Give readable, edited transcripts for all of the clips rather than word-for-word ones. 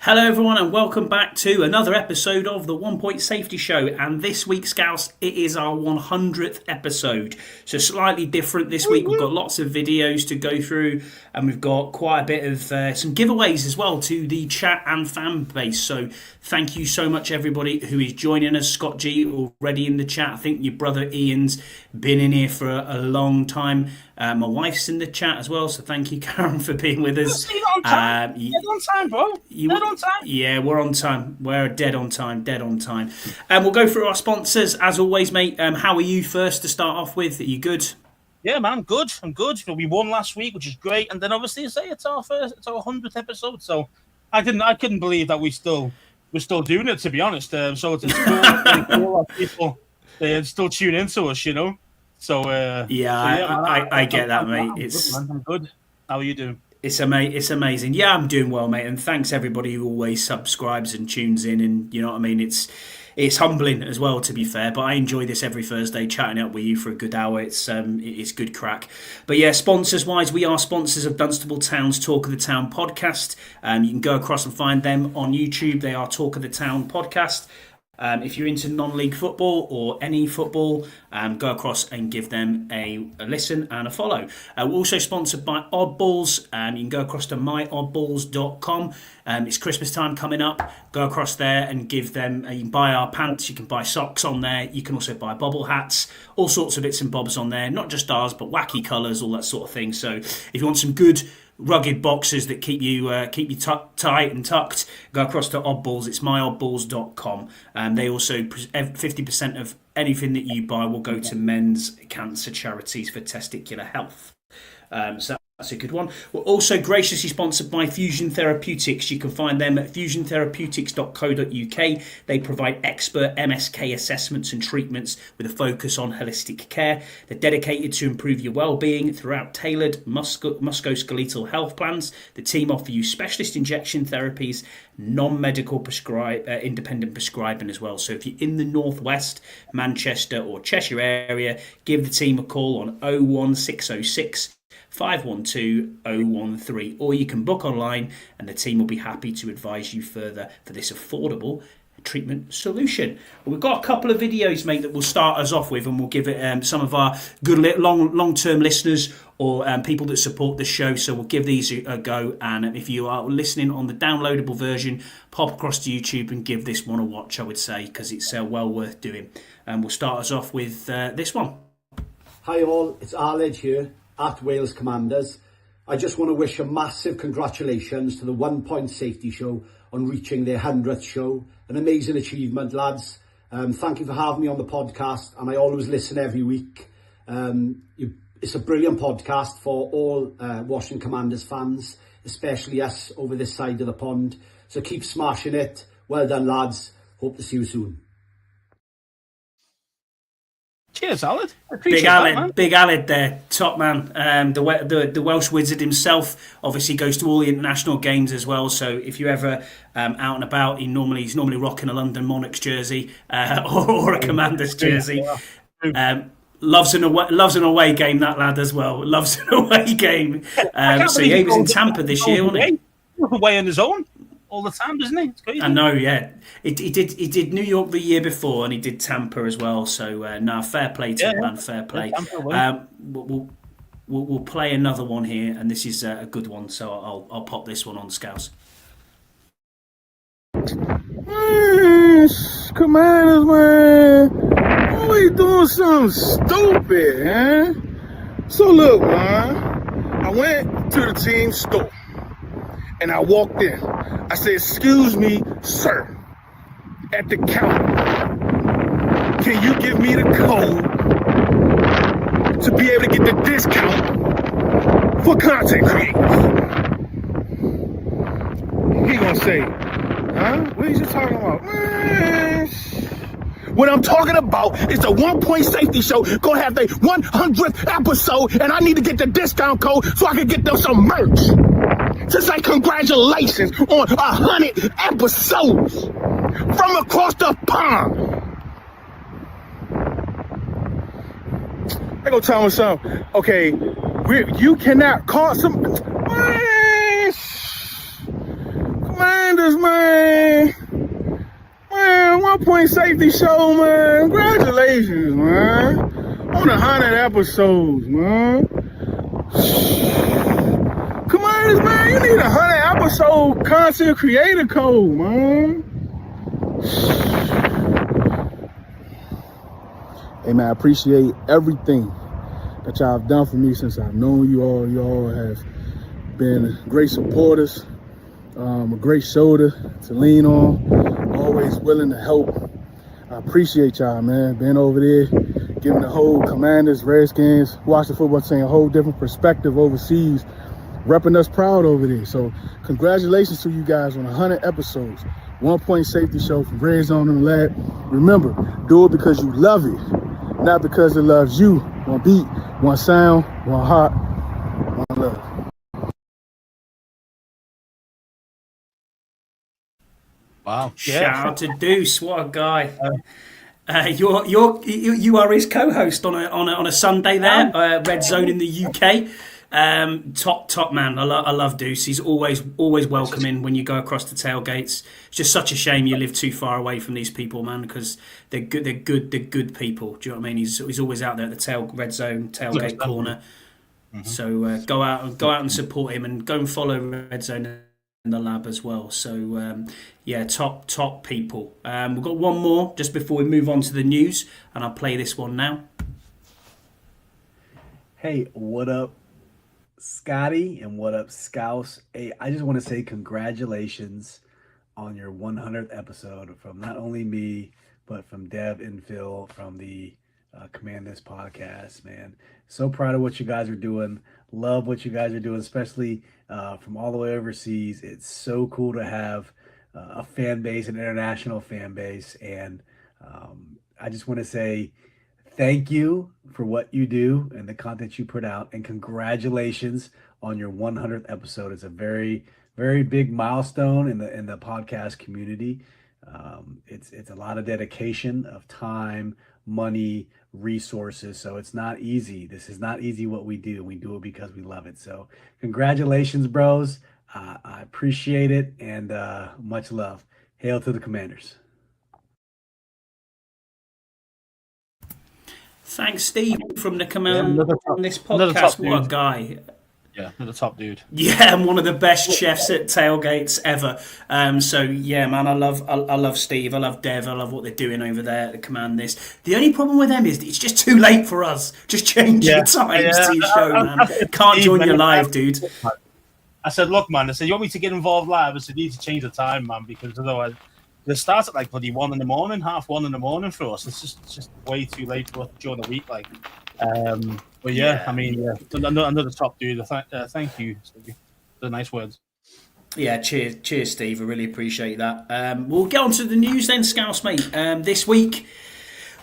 Hello everyone and welcome back to another episode of the 1 Point Safety Show, and this week, Scouts, it is our 100th episode, so slightly different this week. We've got lots of videos to go through and we've got quite a bit of some giveaways as well to the chat and fan base, so thank you so much everybody who is joining us. Scott G already in the chat. I think your brother Ian's been in here for a long time. My wife's in the chat as well, so thank you, Karen, for being with us. Dead on time, bro. Dead on time. Yeah, we're on time. We're dead on time. And we'll go through our sponsors as always, mate. How are you first to start off with? Are you good? Yeah, man, good. I'm good. We won last week, which is great. And then obviously, it's our 100th episode. So I couldn't believe that we're still doing it. To be honest, so it's cool. Cool that people they still tune into us, you know. So I get that, mate. I'm good. How are you doing? It's amazing. Yeah, I'm doing well, mate. And thanks everybody who always subscribes and tunes in. And you know what I mean. It's humbling as well, to be fair. But I enjoy this every Thursday, chatting up with you for a good hour. It's good crack. But yeah, sponsors wise, we are sponsors of Dunstable Town's Talk of the Town podcast. You can go across and find them on YouTube. They are Talk of the Town podcast. If you're into non-league football or any football, go across and give them a listen and a follow. We're also sponsored by Oddballs. You can go across to myoddballs.com. It's Christmas time coming up. Go across there and give them. You can buy our pants. You can buy socks on there. You can also buy bobble hats. All sorts of bits and bobs on there. Not just ours, but wacky colours, all that sort of thing. So if you want some good rugged boxes that keep you tight and tucked, go across to Oddballs. It's myoddballs.com. They also 50% of anything that you buy will go to men's cancer charities for testicular health. So that's a good one. We're also graciously sponsored by Fusion Therapeutics. You can find them at fusiontherapeutics.co.uk. They provide expert MSK assessments and treatments with a focus on holistic care. They're dedicated to improve your well-being throughout tailored musculoskeletal health plans. The team offer you specialist injection therapies, non-medical independent prescribing as well. So if you're in the Northwest, Manchester or Cheshire area, give the team a call on 01606 512-013, or you can book online and the team will be happy to advise you further for this affordable treatment solution. We've got a couple of videos, mate, that we'll start us off with, and we'll give it some of our good long-term listeners or people that support the show, so we'll give these a go. And if you are listening on the downloadable version, pop across to YouTube and give this one a watch, I would say, because it's well worth doing. And we'll start us off with this one. Hi all, it's Arledge here at Wales Commanders. I just want to wish a massive congratulations to the 1 Point Safety Show on reaching their 100th show. An amazing achievement, lads. Thank you for having me on the podcast, and I always listen every week. It's a brilliant podcast for all Washington Commanders fans, especially us over this side of the pond. So keep smashing it. Well done, lads. Hope to see you soon. Cheers, Aled. Big Aled there, top man. The Welsh wizard himself obviously goes to all the international games as well. So if you're ever out and about, he's normally rocking a London Monarchs jersey or a Commanders jersey. Loves an away game, that lad as well. Loves an away game. So yeah, he was in Tampa this year, wasn't he? Away on his own all the time, doesn't he? It's crazy. I know, yeah. He did New York the year before, and he did Tampa as well. So fair play to him, man. Fair play. We'll play another one here, and this is a good one. So I'll pop this one on, Scouts. Commanders, man, always doing something stupid, man. So look, man, I went to the team store. And I walked in. I said, "Excuse me, sir, at the counter, can you give me the code to be able to get the discount for content creators?" He gonna say, "Huh? What are you talking about?" Man, what I'm talking about is the 1 Point Safety Show gonna have their 100th episode, and I need to get the discount code so I can get them some merch. To say congratulations on 100 episodes from across the pond. I go tell him something. Okay, you cannot call some. Commanders, Commanders, man. Man, 1 Point Safety Show, man. Congratulations, man. On 100 episodes, man. Commanders, man, you need 100 episode content creator code, man. Hey, man, I appreciate everything that y'all have done for me since I've known you all. You all have been great supporters, a great shoulder to lean on, always willing to help. I appreciate y'all, man, being over there, giving the whole Commanders, Redskins, Washington football team a whole different perspective overseas, repping us proud over there. So congratulations to you guys on 100 episodes. 1 Point Safety Show from Red Zone and Lab. Remember, do it because you love it, not because it loves you. One beat, one sound, one heart, one love. Wow! Shout out to Deuce, what a guy! You are his co-host on a Sunday there, Red Zone in the UK. Top man. I love Deuce. He's always welcoming when you go across the tailgates. It's just such a shame you live too far away from these people, man, because they're good people. Do you know what I mean? He's always out there at the Red Zone tailgate corner. Mm-hmm. So go out and support him, and go and follow Red Zone in the lab as well. So top people. We've got one more just before we move on to the news, and I'll play this one now. Hey, what up, Scotty, and what up, Scouse? Hey, I just want to say congratulations on your 100th episode from not only me, but from Dev and Phil from the Command This podcast, man. So proud of what you guys are doing. Love what you guys are doing, especially from all the way overseas. It's so cool to have a fan base, an international fan base. And I just want to say thank you for what you do and the content you put out, and congratulations on your 100th episode. It's a very, very big milestone in the podcast community. It's a lot of dedication of time, money, resources. So it's not easy. This is not easy what we do. We do it because we love it. So congratulations, bros. I appreciate it, and much love. Hail to the Commanders. Thanks, Steve, from the Command on this top podcast. What a dude. Guy. Yeah, the top dude. Yeah, I'm one of the best chefs at tailgates ever. So yeah, man, I love Steve, I love Dev, I love what they're doing over there at Command This. The only problem with them is it's just too late for us. Just change your times to your show, man. Can't join you live, dude. I said, look, man. I said, you want me to get involved live? I said, you need to change the time, man, because otherwise they start at like bloody 1 in the morning, 1:30 in the morning for us. It's just way too late for us during the week, like. But yeah, I mean, another top dude. Thank you for the nice words. Yeah, cheers, Steve. I really appreciate that. We'll get on to the news then, Scouse, mate. This week,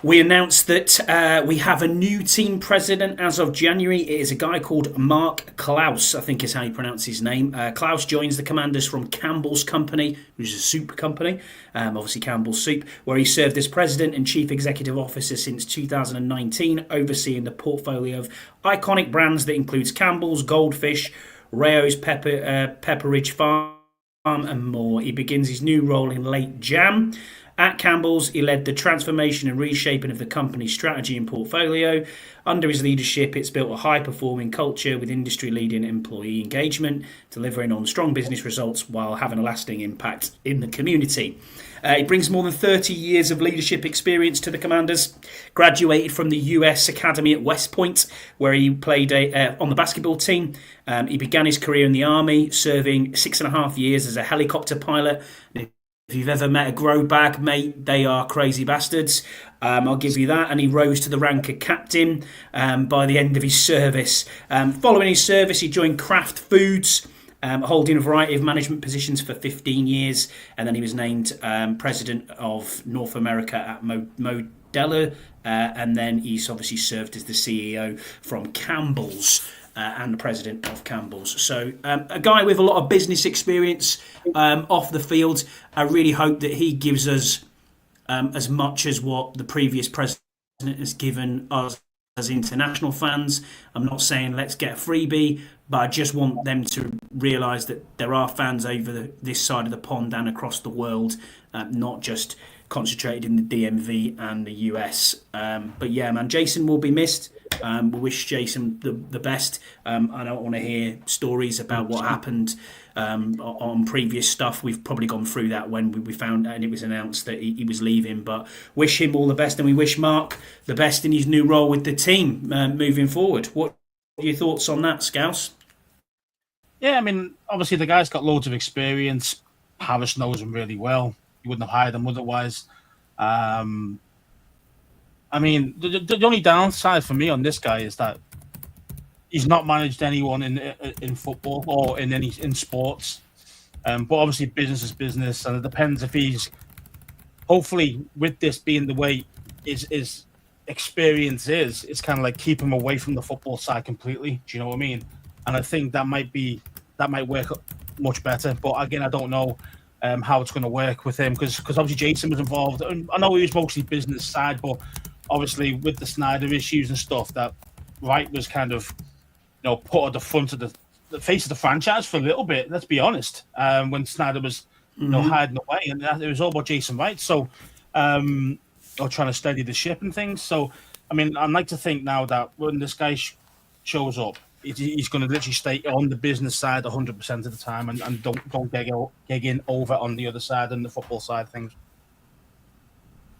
we announced that we have a new team president as of January. It is a guy called Mark Klaus, I think is how you pronounce his name. Klaus joins the Commanders from Campbell's Company, which is a soup company, obviously Campbell's Soup, where he served as president and chief executive officer since 2019, overseeing the portfolio of iconic brands that includes Campbell's, Goldfish, Rayo's Pepperidge Farm, and more. He begins his new role in late Jan. At Campbell's, he led the transformation and reshaping of the company's strategy and portfolio. Under his leadership, it's built a high-performing culture with industry-leading employee engagement, delivering on strong business results while having a lasting impact in the community. He brings more than 30 years of leadership experience to the Commanders. Graduated from the US Academy at West Point, where he played on the basketball team. He began his career in the Army, serving 6.5 years as a helicopter pilot. If you've ever met a grow bag, mate, they are crazy bastards. I'll give you that. And he rose to the rank of captain by the end of his service. Following his service, he joined Kraft Foods, holding a variety of management positions for 15 years. And then he was named president of North America at Modella. And then he's obviously served as the CEO from Campbell's. And the president of Campbell's. So a guy with a lot of business experience off the field. I really hope that he gives us as much as what the previous president has given us as international fans. I'm not saying let's get a freebie, but I just want them to realise that there are fans over this side of the pond and across the world, not just concentrated in the DMV and the US. But yeah, man, Jason will be missed. We wish Jason the best. I don't want to hear stories about what happened on previous stuff. We've probably gone through that when we found out and it was announced that he was leaving. But wish him all the best, and we wish Mark the best in his new role with the team moving forward. What are your thoughts on that, Scouse? Yeah, I mean, obviously the guy's got loads of experience. Harris knows him really well. You wouldn't have hired him otherwise. I mean, the only downside for me on this guy is that he's not managed anyone in football or in sports. But obviously, business is business, and it depends if he's. Hopefully, with this being the way his experience is, it's kind of like keep him away from the football side completely. Do you know what I mean? And I think that might work much better. But again, I don't know how it's going to work with him because obviously Jason was involved. And I know he was mostly business side, but obviously with the Snyder issues and stuff, that Wright was kind of put at the front of the face of the franchise for a little bit. Let's be honest. When Snyder was hiding away, and it was all about Jason Wright. So or trying to steady the ship and things. So I mean, I'd like to think now that when this guy shows up, he's going to literally stay on the business side 100% of the time and don't get in over on the other side and the football side of things.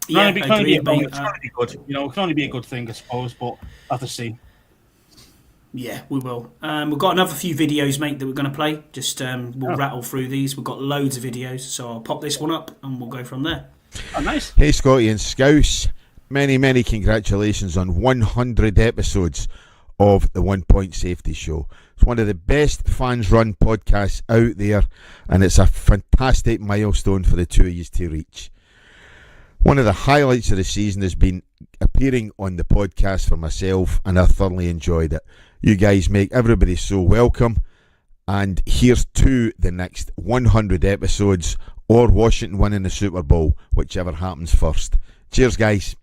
Yeah, It's going to be good. It can only be a good thing, I suppose, but I'll have to see. Yeah, we will. We've got another few videos, mate, that we're going to play. Just we'll rattle through these. We've got loads of videos, so I'll pop this one up and we'll go from there. Oh, nice. Hey, Scotty and Scouse. Many, many congratulations on 100 episodes of the 1 Point Safety Show. It's one of the best fans-run podcasts out there, and it's a fantastic milestone for the two of you to reach. One of the highlights of the season has been appearing on the podcast for myself, and I thoroughly enjoyed it. You guys make everybody so welcome, and here's to the next 100 episodes, or Washington winning the Super Bowl, whichever happens first. Cheers, guys.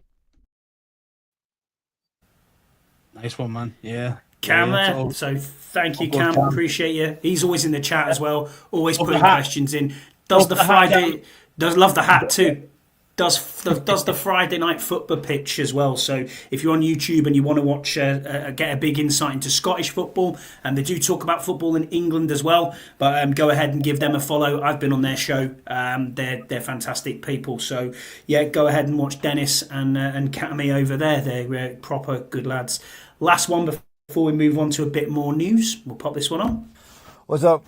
Nice one, man. Yeah. Cam there. So thank you, Cam. Appreciate you. He's always in the chat as well. Always putting questions in. Does the Friday... Does love the hat too. Does the Friday night football pitch as well. So if you're on YouTube and you want to watch, get a big insight into Scottish football, and they do talk about football in England as well. But go ahead and give them a follow. I've been on their show. They're fantastic people. So yeah, go ahead and watch Dennis and Cammy over there. They're proper good lads. Last one before we move on to a bit more news. We'll pop this one on. What's up,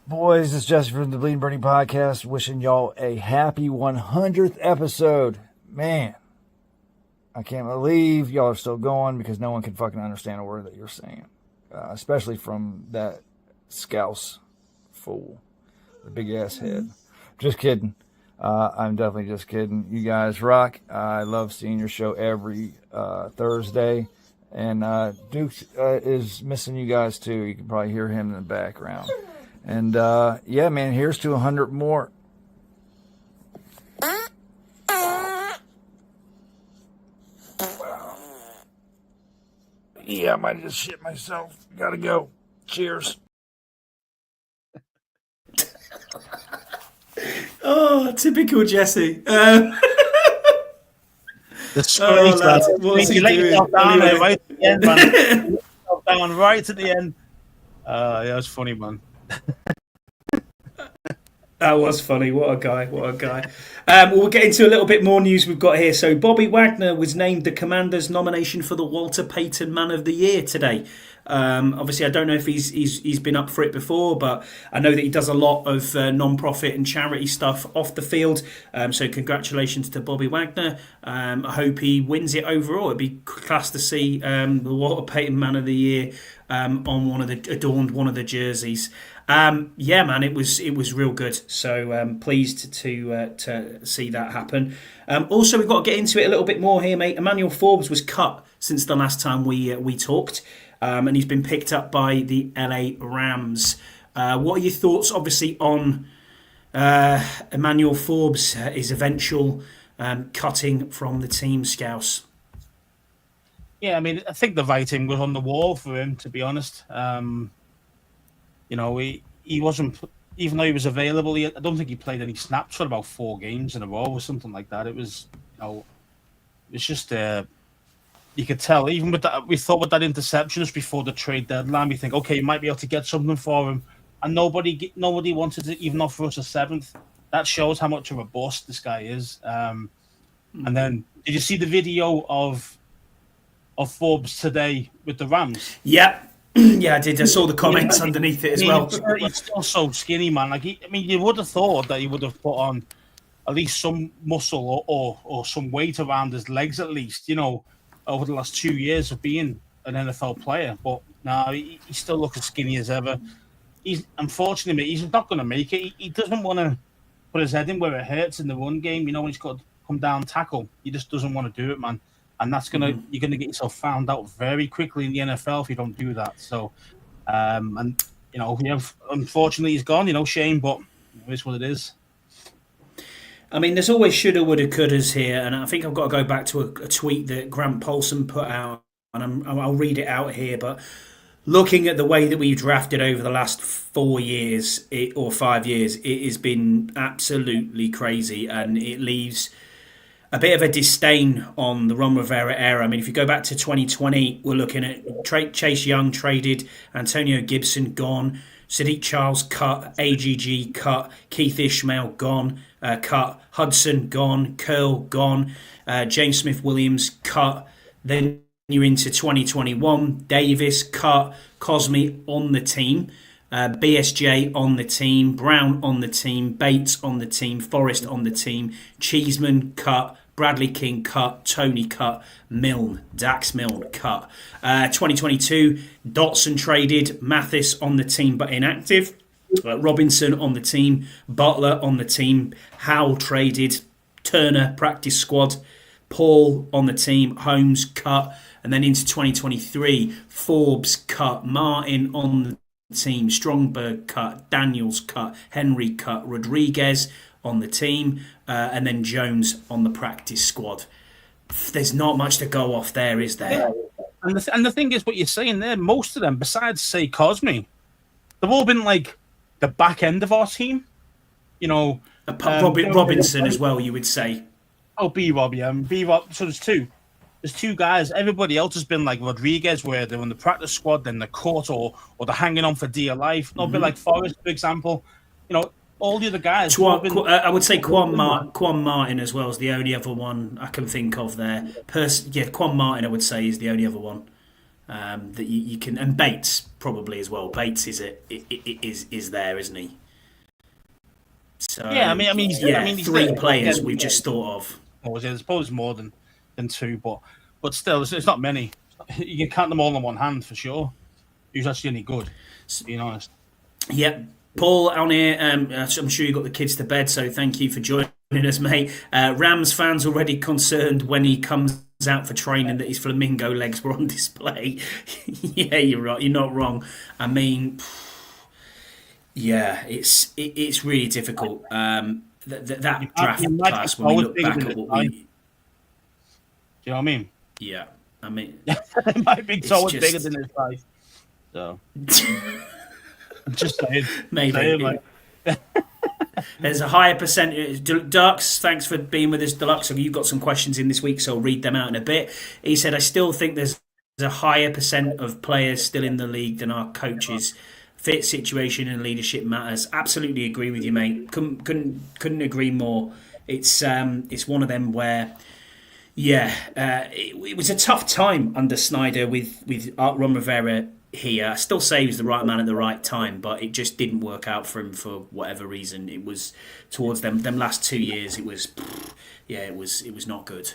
boys? It's Jesse from the Bleeding Bernie Podcast, wishing y'all a happy 100th episode. Man, I can't believe y'all are still going because no one can fucking understand a word that you're saying, especially from that Scouse fool, the big ass head. Just kidding. I'm definitely just kidding. You guys rock. I love seeing your show every Thursday. And Duke is missing you guys too. You can probably hear him in the background. And yeah, man, here's to 100 more. Yeah, I might have just shit myself. Gotta go. Cheers. Oh, typical Jesse. The story what's he let doing? yourself down Anyway. there right at the end, man. You let yourself down right at the end. Yeah, it was funny, man. That was funny. What a guy. What a guy. We'll get into a little bit more news we've got here. So Bobby Wagner was named the Commanders' nomination for the Walter Payton Man of the Year today. Obviously, I don't know if he's been up for it before, but I know that he does a lot of non-profit and charity stuff off the field. So congratulations to Bobby Wagner. I hope he wins it overall. It'd be class to see the Walter Payton Man of the Year adorned one of the jerseys. Yeah, man, it was real good. So pleased to see that happen. Also, we've got to get into it a little bit more here, mate. Emmanuel Forbes was cut since the last time we talked. And he's been picked up by the LA Rams. What are your thoughts, obviously, on Emmanuel Forbes, his eventual cutting from the team, Scouse? Yeah, I mean, I think the writing was on the wall for him, to be honest. He wasn't, even though he was available, I don't think he played any snaps for about 4 games in a row or something like that. It was, it's just, you could tell, even with that, we thought with that interception just before the trade deadline, we think, okay, you might be able to get something for him. And nobody wanted to even offer us a 7th. That shows how much of a bust this guy is. And then, did you see the video of Forbes today with the Rams? Yeah. Yeah, I did. I saw the comments underneath it as well. He's still so skinny, man. Like, you would have thought that he would have put on at least some muscle or some weight around his legs, at least, over the last 2 years of being an NFL player. But no, he still looks as skinny as ever. Unfortunately, he's not going to make it. He doesn't want to put his head in where it hurts in the run game. When he's got to come down tackle, he just doesn't want to do it, man. And that's you're gonna get yourself found out very quickly in the NFL if you don't do that. So, unfortunately he's gone. Shame, but it is what it is. I mean, there's always shoulda, woulda, couldas here, and I think I've got to go back to a tweet that Grant Paulson put out, and I'll read it out here. But looking at the way that we've drafted over the last 4 years or 5 years, it has been absolutely crazy, and it leaves a bit of a disdain on the Ron Rivera era. I mean, if you go back to 2020, we're looking at Chase Young traded, Antonio Gibson gone, Sadiq Charles cut, AGG cut, Keith Ishmael gone, cut, Hudson gone, Curl gone, James Smith-Williams cut. Then you're into 2021, Davis cut, Cosme on the team. BSJ on the team, Brown on the team, Bates on the team, Forrest on the team, Cheeseman cut, Bradley King cut, Tony cut, Dax Milne cut. 2022, Dotson traded, Mathis on the team but inactive, Robinson on the team, Butler on the team, Howell traded, Turner practice squad, Paul on the team, Holmes cut, and then into 2023, Forbes cut, Martin on the team, Strongberg cut, Daniels cut, Henry cut, Rodriguez on the team, and then Jones on the practice squad. There's not much to go off there, is there? Yeah. And the thing is, what you're saying there, most of them, besides, say, Cosme, they've all been like the back end of our team. Robinson as well, you would say. Oh, B-Rob, yeah. B-Rob, so there's two. There's 2 guys. Everybody else has been like Rodriguez, where they're on the practice squad, then they're caught or they're hanging on for dear life. Not a bit like Forrest, for example. All the other guys. I would say Quan Martin as well is the only other one I can think of there. Quan Martin, I would say, is the only other one that you can, and Bates probably as well. Bates is there, isn't he? So yeah, I mean, he's 3 players we've just thought of. There's probably more than 2, but still, it's not many. You can count them all on one hand for sure. Who's actually any good, being honest. Yep. Paul on here, I'm sure you got the kids to bed, so thank you for joining us, mate. Rams fans already concerned when he comes out for training that his flamingo legs were on display. Yeah, you're right. You're not wrong. I mean, yeah, it's really difficult. That draft class, when we look back at what we... Do you know what I mean? Yeah, I mean, my big toe was bigger than his size. So, I'm just saying. Maybe. There's a higher percentage. Deluxe, thanks for being with us, Deluxe. You've got some questions in this week, so I'll read them out in a bit. He said, I still think there's a higher percent of players still in the league than our coaches. Fit, situation, and leadership matters. Absolutely agree with you, mate. Couldn't agree more. It's one of them where... Yeah, it was a tough time under Snyder with Ron Rivera here. I still say he was the right man at the right time, but it just didn't work out for him for whatever reason. It was towards them last 2 years. It was not good.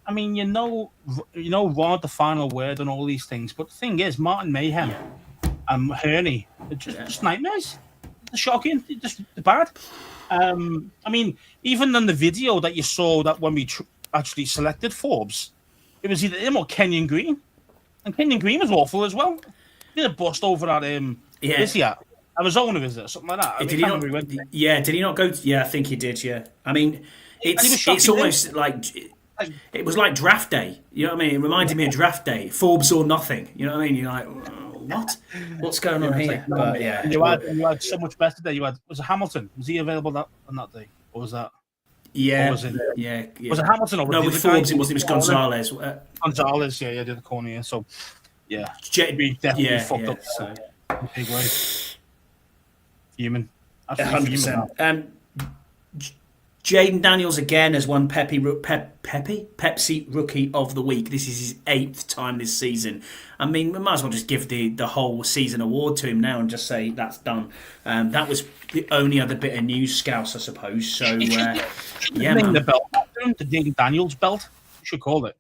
I mean, Ron had the final word on all these things, but the thing is, Martin Mayhem and Herney are just nightmares. They're shocking. They're just bad. I mean, even in the video that you saw that when we actually selected Forbes, it was either him or Kenyon Green, and Kenyon Green was awful as well. He did a bust over at Arizona visit, something like that. Did he not go? Yeah, I think he did. Yeah, I mean, it's almost like It was like draft day. You know what I mean? It reminded me of draft day. Forbes or nothing. You know what I mean? You're like, what? What's going on here? But yeah, And you had so much better day. Was it Hamilton? Was he available on that day, or was that? yeah, Or was it? yeah. Was it Hamilton or was No, the with other guy? Forbes, it was Gonzalez. Gonzalez, yeah, did the corner. Yeah. So, yeah, we Yeah, definitely fucked up. So. In a big way. Human. 100%. Jaden Daniels again has won Pepsi Rookie of the Week. This is his 8th time this season. I mean, we might as well just give the whole season award to him now and just say that's done. That was the only other bit of news, Scouse, I suppose. So, yeah, man. The belt, the Jaden Daniels belt. You should call it.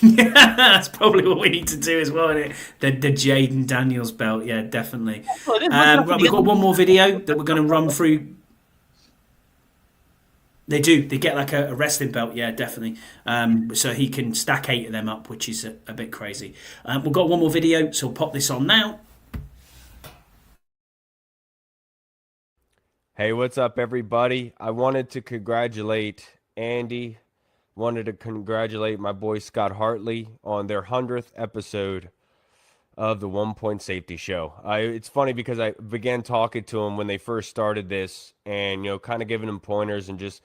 Yeah, that's probably what we need to do as well, isn't it? The Jaden Daniels belt, yeah, definitely. Right, we've got one more video that we're going to run through. They do. They get like a wrestling belt, yeah, definitely. So he can stack 8 of them up, which is a bit crazy. We've got one more video, so we'll pop this on now. Hey, what's up, everybody? I wanted to congratulate Andy. Wanted to congratulate my boy Scott Hartley on their 100th episode of the 1 Point Safety Show. It's funny because I began talking to him when they first started this and, kind of giving them pointers and just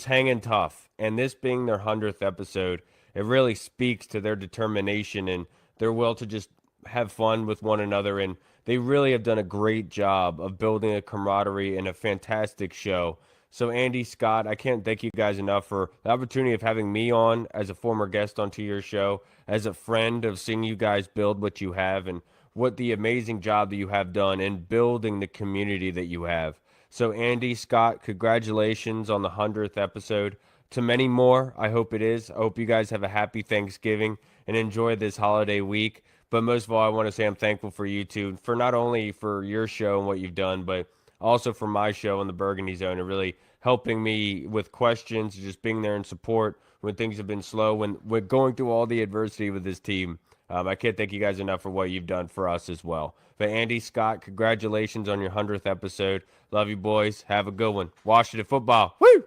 hanging tough. And this being their 100th episode, it really speaks to their determination and their will to just have fun with one another. And they really have done a great job of building a camaraderie and a fantastic show. So Andy, Scott, I can't thank you guys enough for the opportunity of having me on as a former guest onto your show, as a friend of seeing you guys build what you have and what the amazing job that you have done in building the community that you have. So Andy, Scott, congratulations on the 100th episode. To many more, I hope it is. I hope you guys have a happy Thanksgiving and enjoy this holiday week. But most of all, I want to say I'm thankful for you two, for not only for your show and what you've done, but also for my show in the Burgundy Zone and really helping me with questions, just being there in support when things have been slow, when we're going through all the adversity with this team. I can't thank you guys enough for what you've done for us as well. But Andy, Scott, congratulations on your 100th episode. Love you, boys. Have a good one. Washington football. Woo!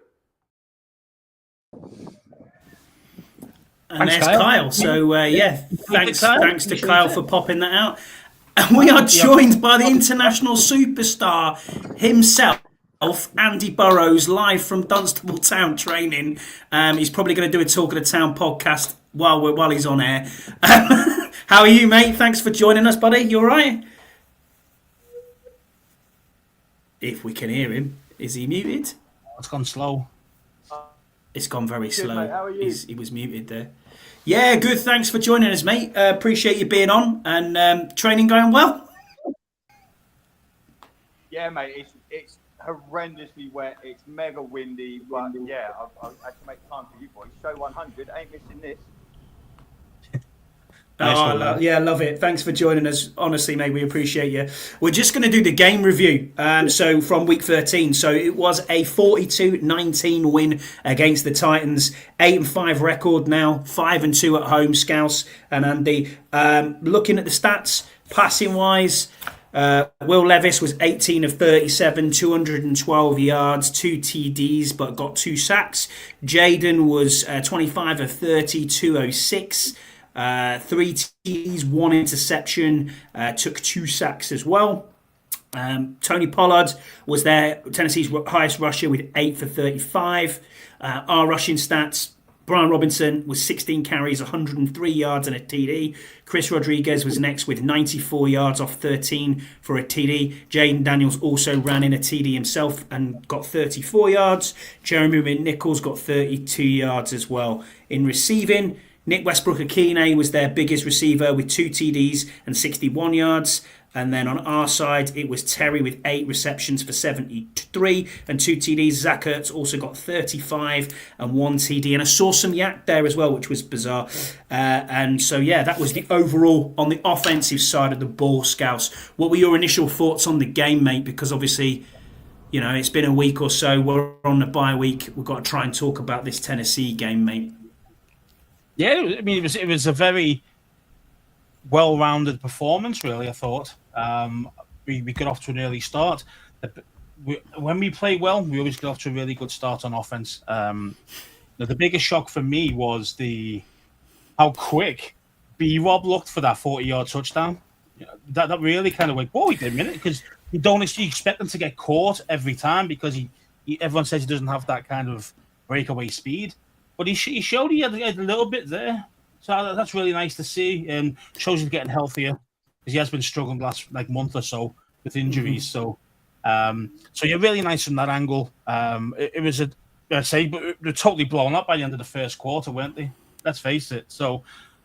And there's Kyle. So, thanks to Kyle for popping that out. And we are joined by the international superstar himself, Andy Burrows, live from Dunstable Town training. He's probably going to do a Talk of the Town podcast while he's on air. How are you, mate? Thanks for joining us, buddy. You all right? If we can hear him. Is he muted? It's gone slow. It's gone very slow. Mate, how are you? He was muted there. Yeah, good. Thanks for joining us, mate. Appreciate you being on and training going well. Yeah, mate. It's horrendously wet. It's mega windy. But yeah, I had to make time for you boys. Show 100. Ain't missing this. I love it. Thanks for joining us. Honestly, mate, we appreciate you. We're just going to do the game review. So from week 13. So it was a 42-19 win against the Titans. 8-5 record now. 5-2 at home. Scouse and Andy. Looking at the stats, passing wise, Will Levis was 18 of 37, 212 yards, 2 TDs, but got 2 sacks. Jaden was 25 of 30, 206. 3 TDs, 1 interception, took 2 sacks as well. Tony Pollard was Tennessee's highest rusher with 8 for 35. Our rushing stats, Brian Robinson was 16 carries, 103 yards and a TD. Chris Rodriguez was next with 94 yards off 13 for a TD. Jaden Daniels also ran in a TD himself and got 34 yards. Jeremy McNichols got 32 yards as well. In receiving, Nick Westbrook-Akine was their biggest receiver with 2 TDs and 61 yards. And then on our side, it was Terry with 8 receptions for 73 and 2 TDs. Zach Ertz also got 35 and 1 TD. And I saw some yak there as well, which was bizarre. And so, yeah, that was the overall on the offensive side of the ball, Scouse. What were your initial thoughts on the game, mate? Because obviously, it's been a week or so. We're on the bye week. We've got to try and talk about this Tennessee game, mate. Yeah, I mean, it was a very well-rounded performance, really, I thought. We got off to an early start. When we play well, we always get off to a really good start on offense. Now, the biggest shock for me was how quick B-Rob looked for that 40-yard touchdown. That really kind of went, whoa, wait a minute, because you don't expect him to get caught every time because everyone says he doesn't have that kind of breakaway speed. But he showed he had a little bit there. So that's really nice to see, and shows he's getting healthier because he has been struggling the last month or so with injuries. So you're really nice from that angle. It was they're totally blown up by the end of the first quarter, weren't they? Let's face it. So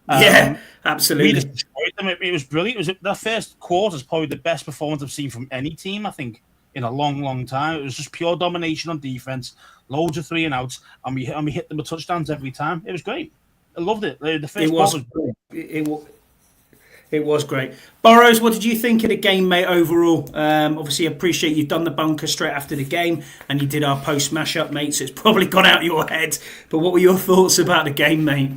yeah, absolutely. We just destroyed them. It was brilliant. The first quarter is probably the best performance I've seen from any team, I think, in a long, long time. It was just pure domination on defense, loads of 3 and outs, and we hit them with touchdowns every time. It was great. I loved it. The first quarter was brilliant. It was great. Burrows, what did you think of the game, mate, overall? Obviously, I appreciate you've done the bunker straight after the game and you did our post mashup, mate, so it's probably gone out of your head. But what were your thoughts about the game, mate?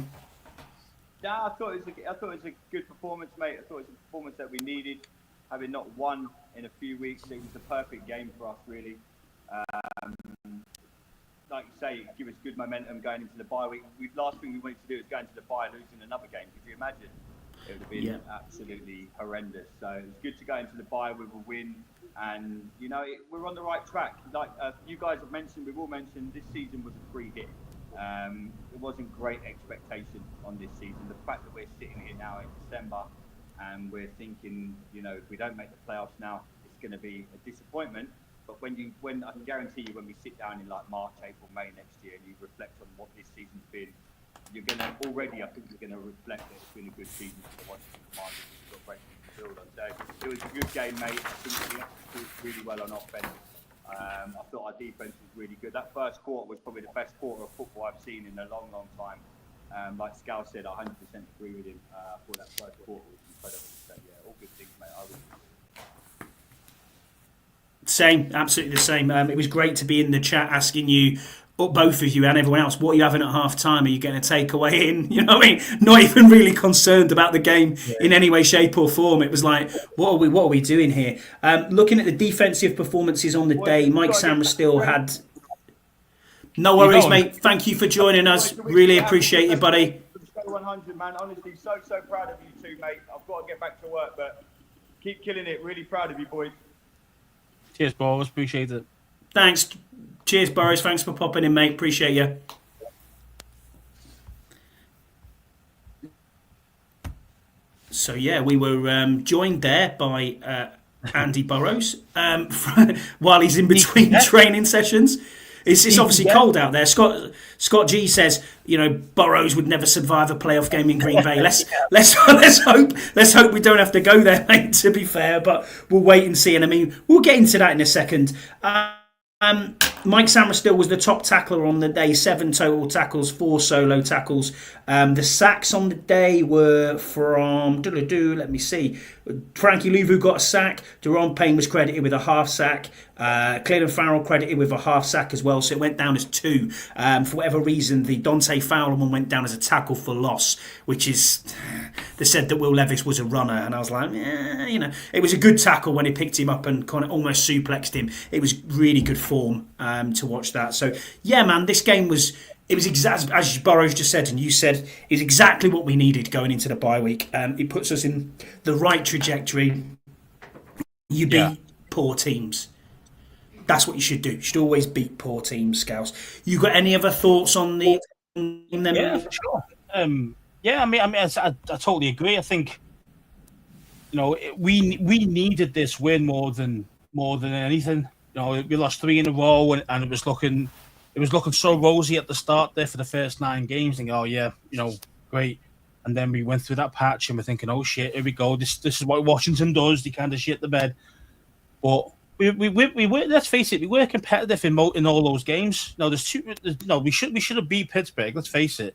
Yeah, I thought it was a good performance, mate. I thought it was a performance that we needed. Having not won in a few weeks, it was the perfect game for us, really. Like you say, give us good momentum going into the bye week. Last thing we wanted to do was go into the bye losing another game. Could you imagine? It would have been absolutely horrendous. So it was good to go into the bye with a win. And, we're on the right track. Like you guys have mentioned, we've all mentioned, this season was a free hit. It wasn't great expectation on this season. The fact that we're sitting here now in December and we're thinking, if we don't make the playoffs now, it's going to be a disappointment. But when I can guarantee you, when we sit down in like March, April, May next year, and you reflect on what this season's been, I think you're going to reflect that it's been a good season for the Washington Commanders. We've got great things to build on. So it was a good game, mate. I think we executed really well on offense. I thought our defense was really good. That first quarter was probably the best quarter of football I've seen in a long, long time. Like Scal said, I 100% agree with him. I thought that first quarter was incredible. So yeah, all good things, mate. Same, absolutely the same. It was great to be in the chat asking you, both of you and everyone else, what are you having at half time? Are you getting a takeaway in? You know what I mean? Not even really concerned about the game in any way, shape or form. It was like, what are we doing here? Looking at the defensive performances on the day, Mike Samra still had... No worries, mate. Thank you for joining us. Really appreciate you, buddy. 100, man. Honestly, so proud of you two, mate. I've got to get back to work, but keep killing it. Really proud of you, boys. Cheers, Boris. Appreciate it. Thanks. Cheers, Boris. Thanks for popping in, mate. Appreciate you. So, yeah, we were joined there by Andy Burrows while he's in between training sessions. It's obviously cold out there. Scott G says, Burrows would never survive a playoff game in Green Bay. Let's hope we don't have to go there, mate, to be fair, but we'll wait and see. And I mean, we'll get into that in a second. Mike Samra was the top tackler on the day, 7 total tackles, 4 solo tackles. The sacks on the day were from, let me see, Frankie Louvu got a sack, Deron Payne was credited with a half sack, Clayton Farrell credited with a half sack as well, so it went down as 2. For whatever reason, the Dante Fowler one went down as a tackle for loss, which is, they said that Will Levis was a runner, and I was like, it was a good tackle when he picked him up and kind of almost suplexed him. It was really good form to watch that. So, yeah, man, this game was... It was exactly, as Burrows just said, and you said, is exactly what we needed going into the bye week. It puts us in the right trajectory. You beat poor teams. That's what you should do. You should always beat poor teams, Scouts. You got any other thoughts on the game? Yeah, for sure. I totally agree. I think, we needed this win more than anything. We lost 3 in a row, and it was looking so rosy at the start there for the first 9 games. Thinking, oh yeah, great. And then we went through that patch, and we're thinking, oh shit, here we go. This is what Washington does. They kind of shit the bed. But we were, let's face it, we were competitive in all those games. We should have beat Pittsburgh. Let's face it.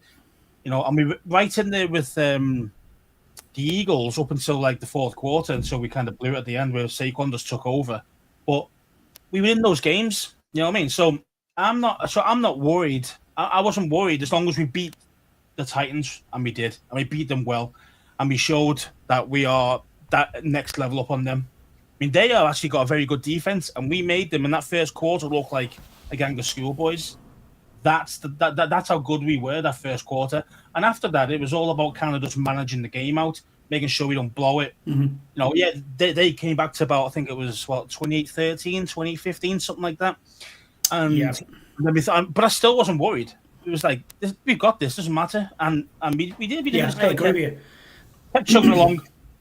And we were right in there with the Eagles up until like the fourth quarter, and so we kind of blew it at the end where Saquon just took over. But we were in those games. You know what I mean? So I'm not worried. I wasn't worried as long as we beat the Titans, and we did, and we beat them well, and we showed that we are that next level up on them. I mean, they have actually got a very good defense, and we made them in that first quarter look like a gang of schoolboys. that's how good we were that first quarter. And after that, it was all about kind of just managing the game out, making sure we don't blow it. They came back to about, I think it was 28-13, 2015, something like that. And but I still wasn't worried. It was like, we've got this, doesn't matter. And we did. Yeah, I agree with you. Kept chugging along.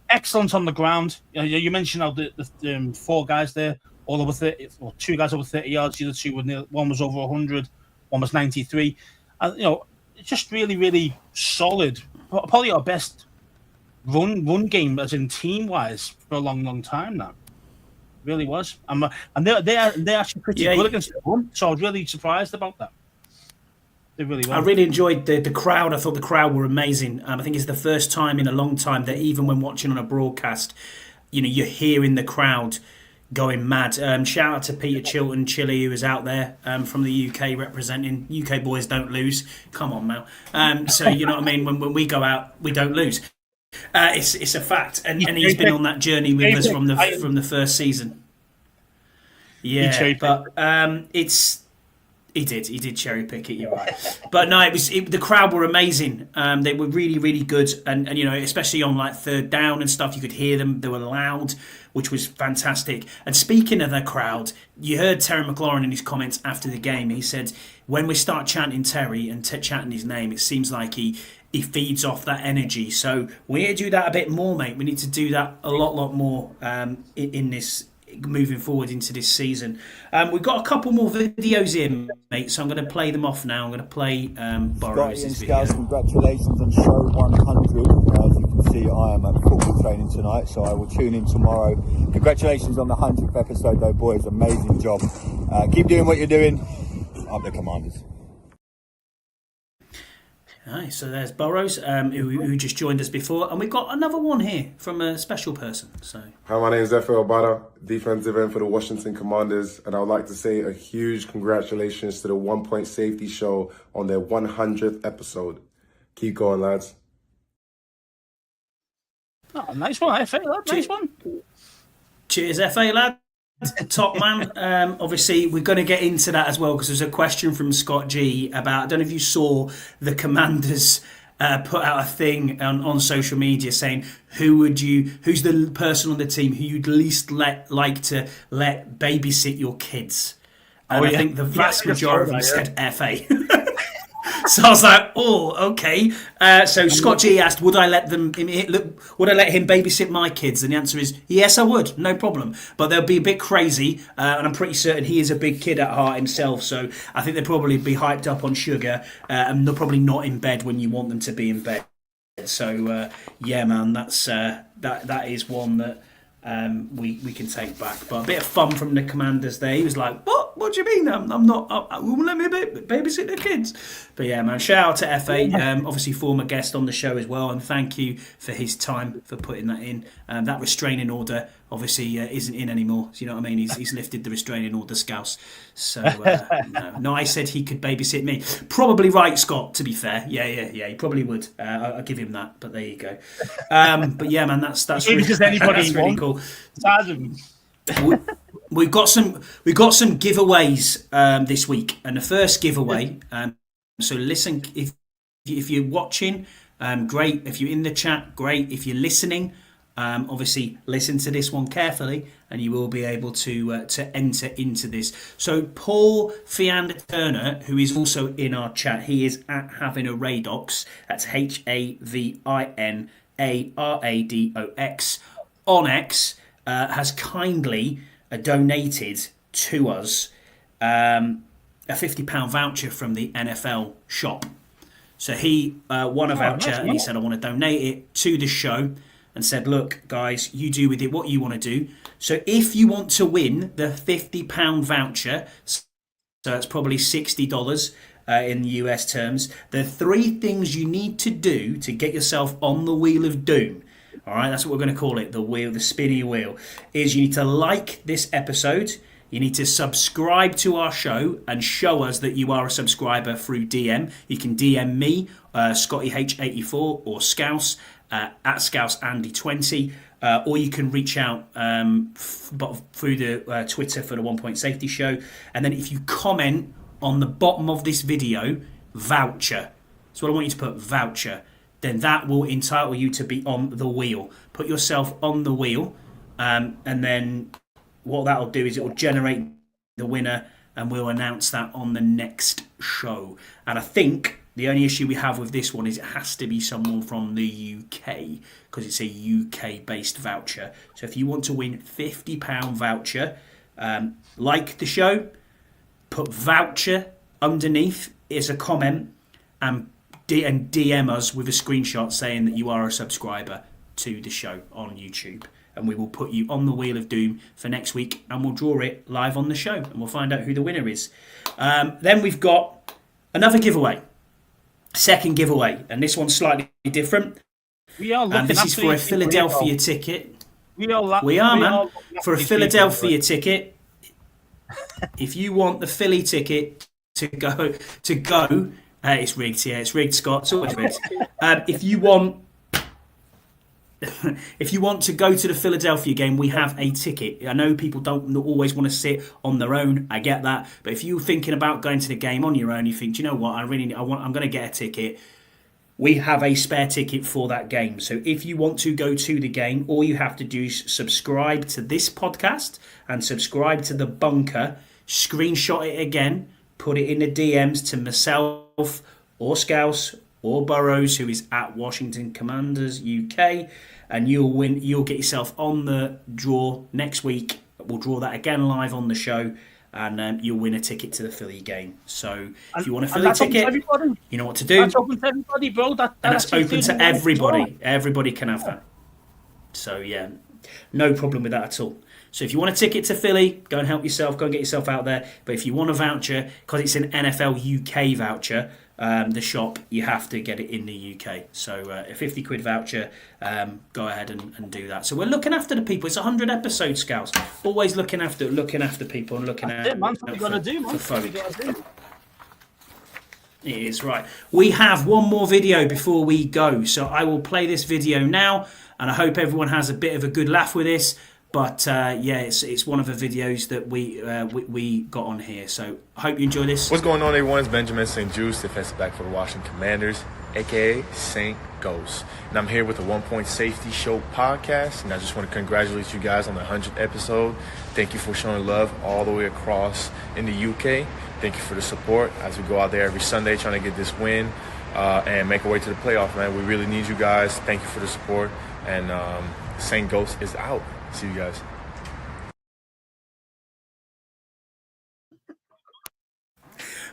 Excellent on the ground. You mentioned how the four guys there, all over 30, or two guys over 30 yards. The other two were one was over 100, one was 93. And it's just really, really solid. Probably our best run game, as in team wise, for a long, long time now. Really was. And they're actually pretty good against the run. So I was really surprised about that. Really I really enjoyed the crowd. I thought the crowd were amazing. I think it's the first time in a long time that even when watching on a broadcast, you're hearing the crowd going mad. Shout out to Peter Chilton, Chile, who was out there from the UK representing. UK boys don't lose. Come on, Mel. So you know what I mean? When we go out, we don't lose. It's a fact. And he's been on that journey with us from the first season. Yeah, but it's... He did cherry pick it. You're right, but no, the crowd were amazing. They were really, really good, and especially on like third down and stuff, you could hear them. They were loud, which was fantastic. And speaking of the crowd, you heard Terry McLaurin in his comments after the game. He said, when we start chanting Terry and chanting his name, it seems like he feeds off that energy. So we need to do that a bit more, mate. We need to do that a lot more in this. Moving forward into this season. We've got a couple more videos in, mate, so I'm going to play them off now. I'm going to play Burrows' and video. Scouts, congratulations on show 100. As you can see, I am at football training tonight, so I will tune in tomorrow. Congratulations on the 100th episode, though, boys. Amazing job. Keep doing what you're doing. Up the Commanders. Right, so there's Burrows, who just joined us before, and we've got another one here from a special person. So, hi, my name is Efe Obada, defensive end for the Washington Commanders, and I would like to say a huge congratulations to the 1 Point Safety Show on their 100th episode. Keep going, lads. Oh, nice one, Efe. Nice one. Cheers, Efe, lad. Top man. Obviously, we're going to get into that as well because there's a question from Scott G about, I don't know if you saw the Commanders put out a thing on social media saying who's the person on the team who you'd least like to let babysit your kids. And I think the vast majority of them said FA. So I was like, oh, okay. So Scott G asked, would I let him babysit my kids? And the answer is, yes, I would. No problem. But they'll be a bit crazy. And I'm pretty certain he is a big kid at heart himself. So I think they'll probably be hyped up on sugar. And they're probably not in bed when you want them to be in bed. So, yeah, man, that is one that we can take back. But a bit of fun from the Commanders there. He was like, what do you mean? I'm not, I won't let me babysit the kids. But yeah, man, shout out to FA, obviously former guest on the show as well, and thank you for his time for putting that in. That restraining order obviously isn't in anymore. So you know what I mean? He's lifted the restraining order, Scouse. So no, I said he could babysit me. Probably right, Scott. To be fair, yeah, he probably would. I'll give him that. But there you go. But yeah, man, that's really, that's really cool. We've got some giveaways this week, and the first giveaway. So listen, if you're watching, great. If you're in the chat, great. If you're listening, obviously listen to this one carefully, and you will be able to enter into this. So Paul Fiander Turner, who is also in our chat, he is at Having a Radox. That's HAVINARADOX on X. Has kindly donated to us a £50 voucher from the NFL shop. So he won a voucher and he said, I want to donate it to the show, and said, look, guys, you do with it what you want to do. So if you want to win the £50 voucher, so that's probably $60 in US terms, the 3 things you need to do to get yourself on the Wheel of Doom, all right, that's what we're going to call it, the spinny wheel, is you need to like this episode, you need to subscribe to our show and show us that you are a subscriber through DM. You can DM me, ScottyH84, or Scouse, at ScouseAndy20, or you can reach out through the Twitter for the 1 Point Safety Show. And then if you comment on the bottom of this video, voucher. So what I want you to put, voucher. Then that will entitle you to be on the wheel. Put yourself on the wheel, and then what that'll do is it will generate the winner, and we'll announce that on the next show. And I think the only issue we have with this one is it has to be someone from the UK, because it's a UK-based voucher. So if you want to win £50 voucher, like the show, put voucher underneath as a comment, and DM us with a screenshot saying that you are a subscriber to the show on YouTube. And we will put you on the Wheel of Doom for next week, and we'll draw it live on the show, and we'll find out who the winner is. Then we've got another giveaway, second giveaway, and this one's slightly different. We are and this is for a Philadelphia ticket. We are, man. For a Philadelphia ticket. If you want the Philly ticket to go, it's rigged. Yeah, it's rigged, Scott. It's always rigged. If you want to go to the Philadelphia game, we have a ticket. I know people don't always want to sit on their own. I get that, but if you're thinking about going to the game on your own, you think, do you know what? I'm going to get a ticket. We have a spare ticket for that game. So if you want to go to the game, all you have to do is subscribe to this podcast and subscribe to The Bunker. Screenshot it again. Put it in the DMs to myself or Scouse or Burrows, who is at Washington Commanders UK, and you'll win. You'll get yourself on the draw next week. We'll draw that again live on the show, and you'll win a ticket to the Philly game. So if you want a Philly ticket, you know what to do. That's open to everybody, bro. That's open to everybody. Everybody can have that. So yeah, no problem with that at all. So if you want a ticket to Philly, go and help yourself. Go and get yourself out there. But if you want a voucher, because it's an NFL UK voucher, the shop, you have to get it in the UK. So a 50 quid voucher, go ahead and do that. So we're looking after the people. It's 100 episodes, Scouts. Always looking after people and looking after folk. It is right. We have one more video before we go. So I will play this video now, and I hope everyone has a bit of a good laugh with this. But it's one of the videos that we got on here. So I hope you enjoy this. What's going on, everyone? It's Benjamin St. Juice, defensive back for the Washington Commanders, a.k.a. St. Ghost. And I'm here with the One Point Safety Show podcast. And I just want to congratulate you guys on the 100th episode. Thank you for showing love all the way across in the UK. Thank you for the support as we go out there every Sunday trying to get this win and make our way to the playoff, man. We really need you guys. Thank you for the support. And St. Ghost is out. See you guys.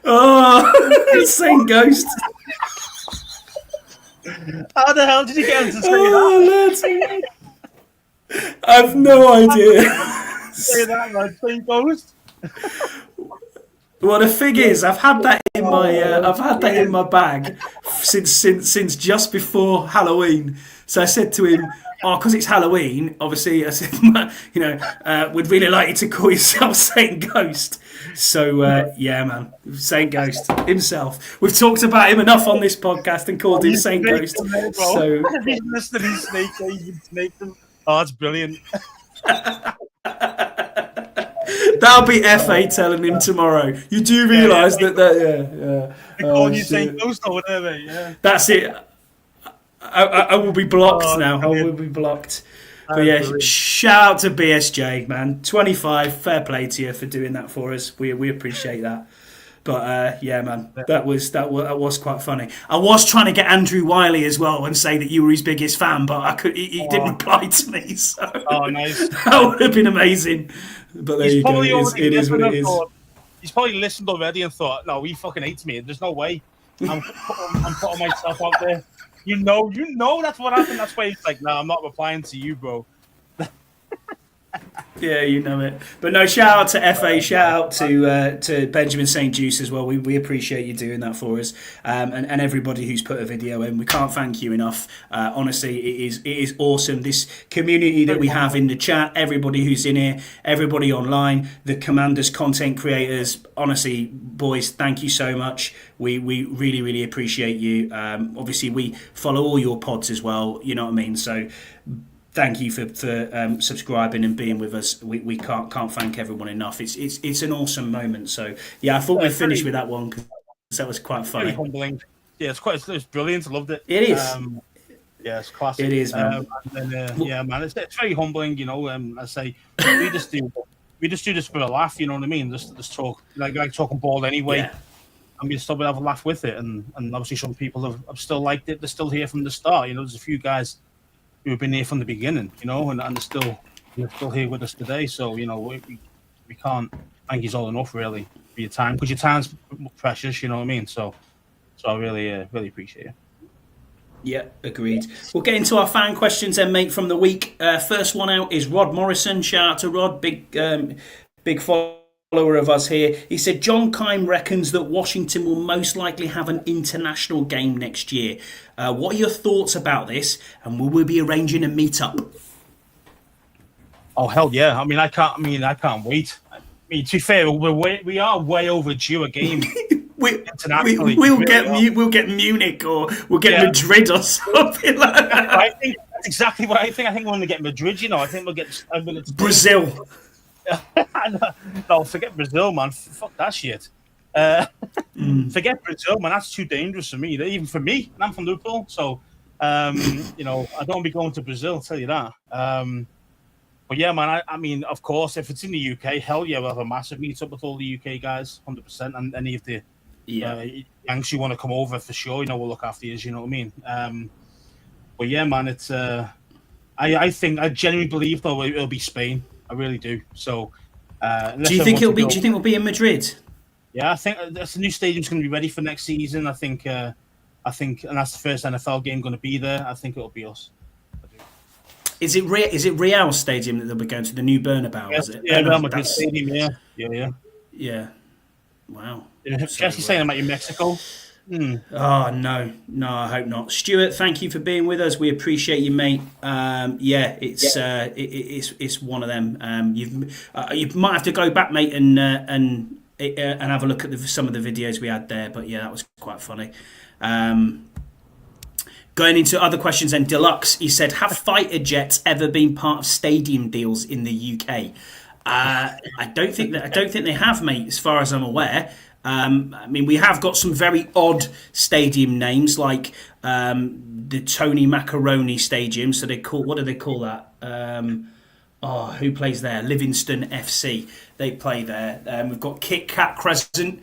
Oh, St. Ghost. How the hell did you get him to say that? I've no idea. Say that, man. St. Ghost. Well, the thing is, I've had that in my bag since just before Halloween. So I said to him, because it's Halloween, obviously, I said, we'd really like you to call yourself Saint Ghost. So, yeah, man, Saint Ghost himself. We've talked about him enough on this podcast and called him Saint Ghost. So, he's listening, he's snaked him. Oh, that's brilliant. That'll be FA telling him tomorrow. You do realise that, They're calling you Saint Ghost or whatever, yeah. That's it. I will be blocked now. I will be blocked. But yeah, shout out to BSJ, man. 25, fair play to you for doing that for us. We appreciate that. But yeah, man, that was quite funny. I was trying to get Andrew Wiley as well and say that you were his biggest fan, but he didn't reply to me. So nice. That would have been amazing. But there you go. It is what it is. He's probably listened already and thought, no, he fucking hates me. There's no way. I'm putting myself out there. You know that's what happened. That's why he's like, no, I'm not replying to you, bro. Yeah, you know it. But no, shout out to FA, shout out to Benjamin St. Juice as well. We appreciate you doing that for us, and everybody who's put a video in. We can't thank you enough. Honestly, it is awesome. This community that we have in the chat, everybody who's in here, everybody online, the Commanders content creators. Honestly, boys, thank you so much. We really, really appreciate you. Obviously, we follow all your pods as well. You know what I mean? So thank you for subscribing and being with us. We can't thank everyone enough. It's an awesome moment. So yeah, I thought we'd finish with that one because that was quite funny. Very humbling. Yeah, it's brilliant. I loved it. It is. Yeah, it's classic. It is, man. Yeah, man, it's very humbling. You know, I say we just do this for a laugh. You know what I mean? Just talk like talking ball anyway. Yeah. And we still have a laugh with it, and obviously some people have still liked it. They're still here from the start. You know, there's a few guys who have been here from the beginning. You know, and they're still here with us today. So you know, we can't thank you all enough really for your time, because your time's precious. You know what I mean? So I really appreciate it. Yeah, agreed. We'll get into our fan questions then, mate, from the week. First one out is Rod Morrison. Shout out to Rod, big follower of us here. He said, John Kime reckons that Washington will most likely have an international game next year. What are your thoughts about this? And will we be arranging a meet-up? Oh, hell yeah. I can't wait. I mean, to be fair, we are way overdue a game. We'll get Munich or we'll get Madrid or something like that. I think that's exactly what I think. I think we're going to get Madrid. You know, I think we'll get Brazil. No, forget Brazil, man. Fuck that shit. Forget Brazil, man. That's too dangerous for me. Even for me, and I'm from Liverpool, so you know, I don't want to be going to Brazil. I'll tell you that. But yeah, man. I mean, of course, if it's in the UK, hell yeah, we'll have a massive meet-up with all the UK guys, 100%, and any of the Yanks who want to come over for sure. You know, we'll look after you. You know what I mean? But yeah, man, it's. I genuinely believe though it'll be Spain. I really do. So, do you think it'll be in Madrid? Yeah, I think the new stadium's going to be ready for next season. I think, and that's the first NFL game going to be there. I think it'll be us. Is it Real Stadium that they'll be going to, the new Bernabeu? Yes, is it? Yeah, Real Madrid Stadium. Yeah. Wow. Jesse saying about you, Mexico. Oh no, I hope not. Stuart, thank you for being with us. We appreciate you, mate. It's one of them. You might have to go back, mate, and have a look at some of the videos we had there. But yeah, that was quite funny. Going into other questions, and Deluxe, he said, have fighter jets ever been part of stadium deals in the UK? I don't think they have, mate, as far as I'm aware. I mean, we have got some very odd stadium names, like the Tony Macaroni Stadium. So what do they call that? Who plays there? Livingston FC. They play there. We've got Kit Kat Crescent.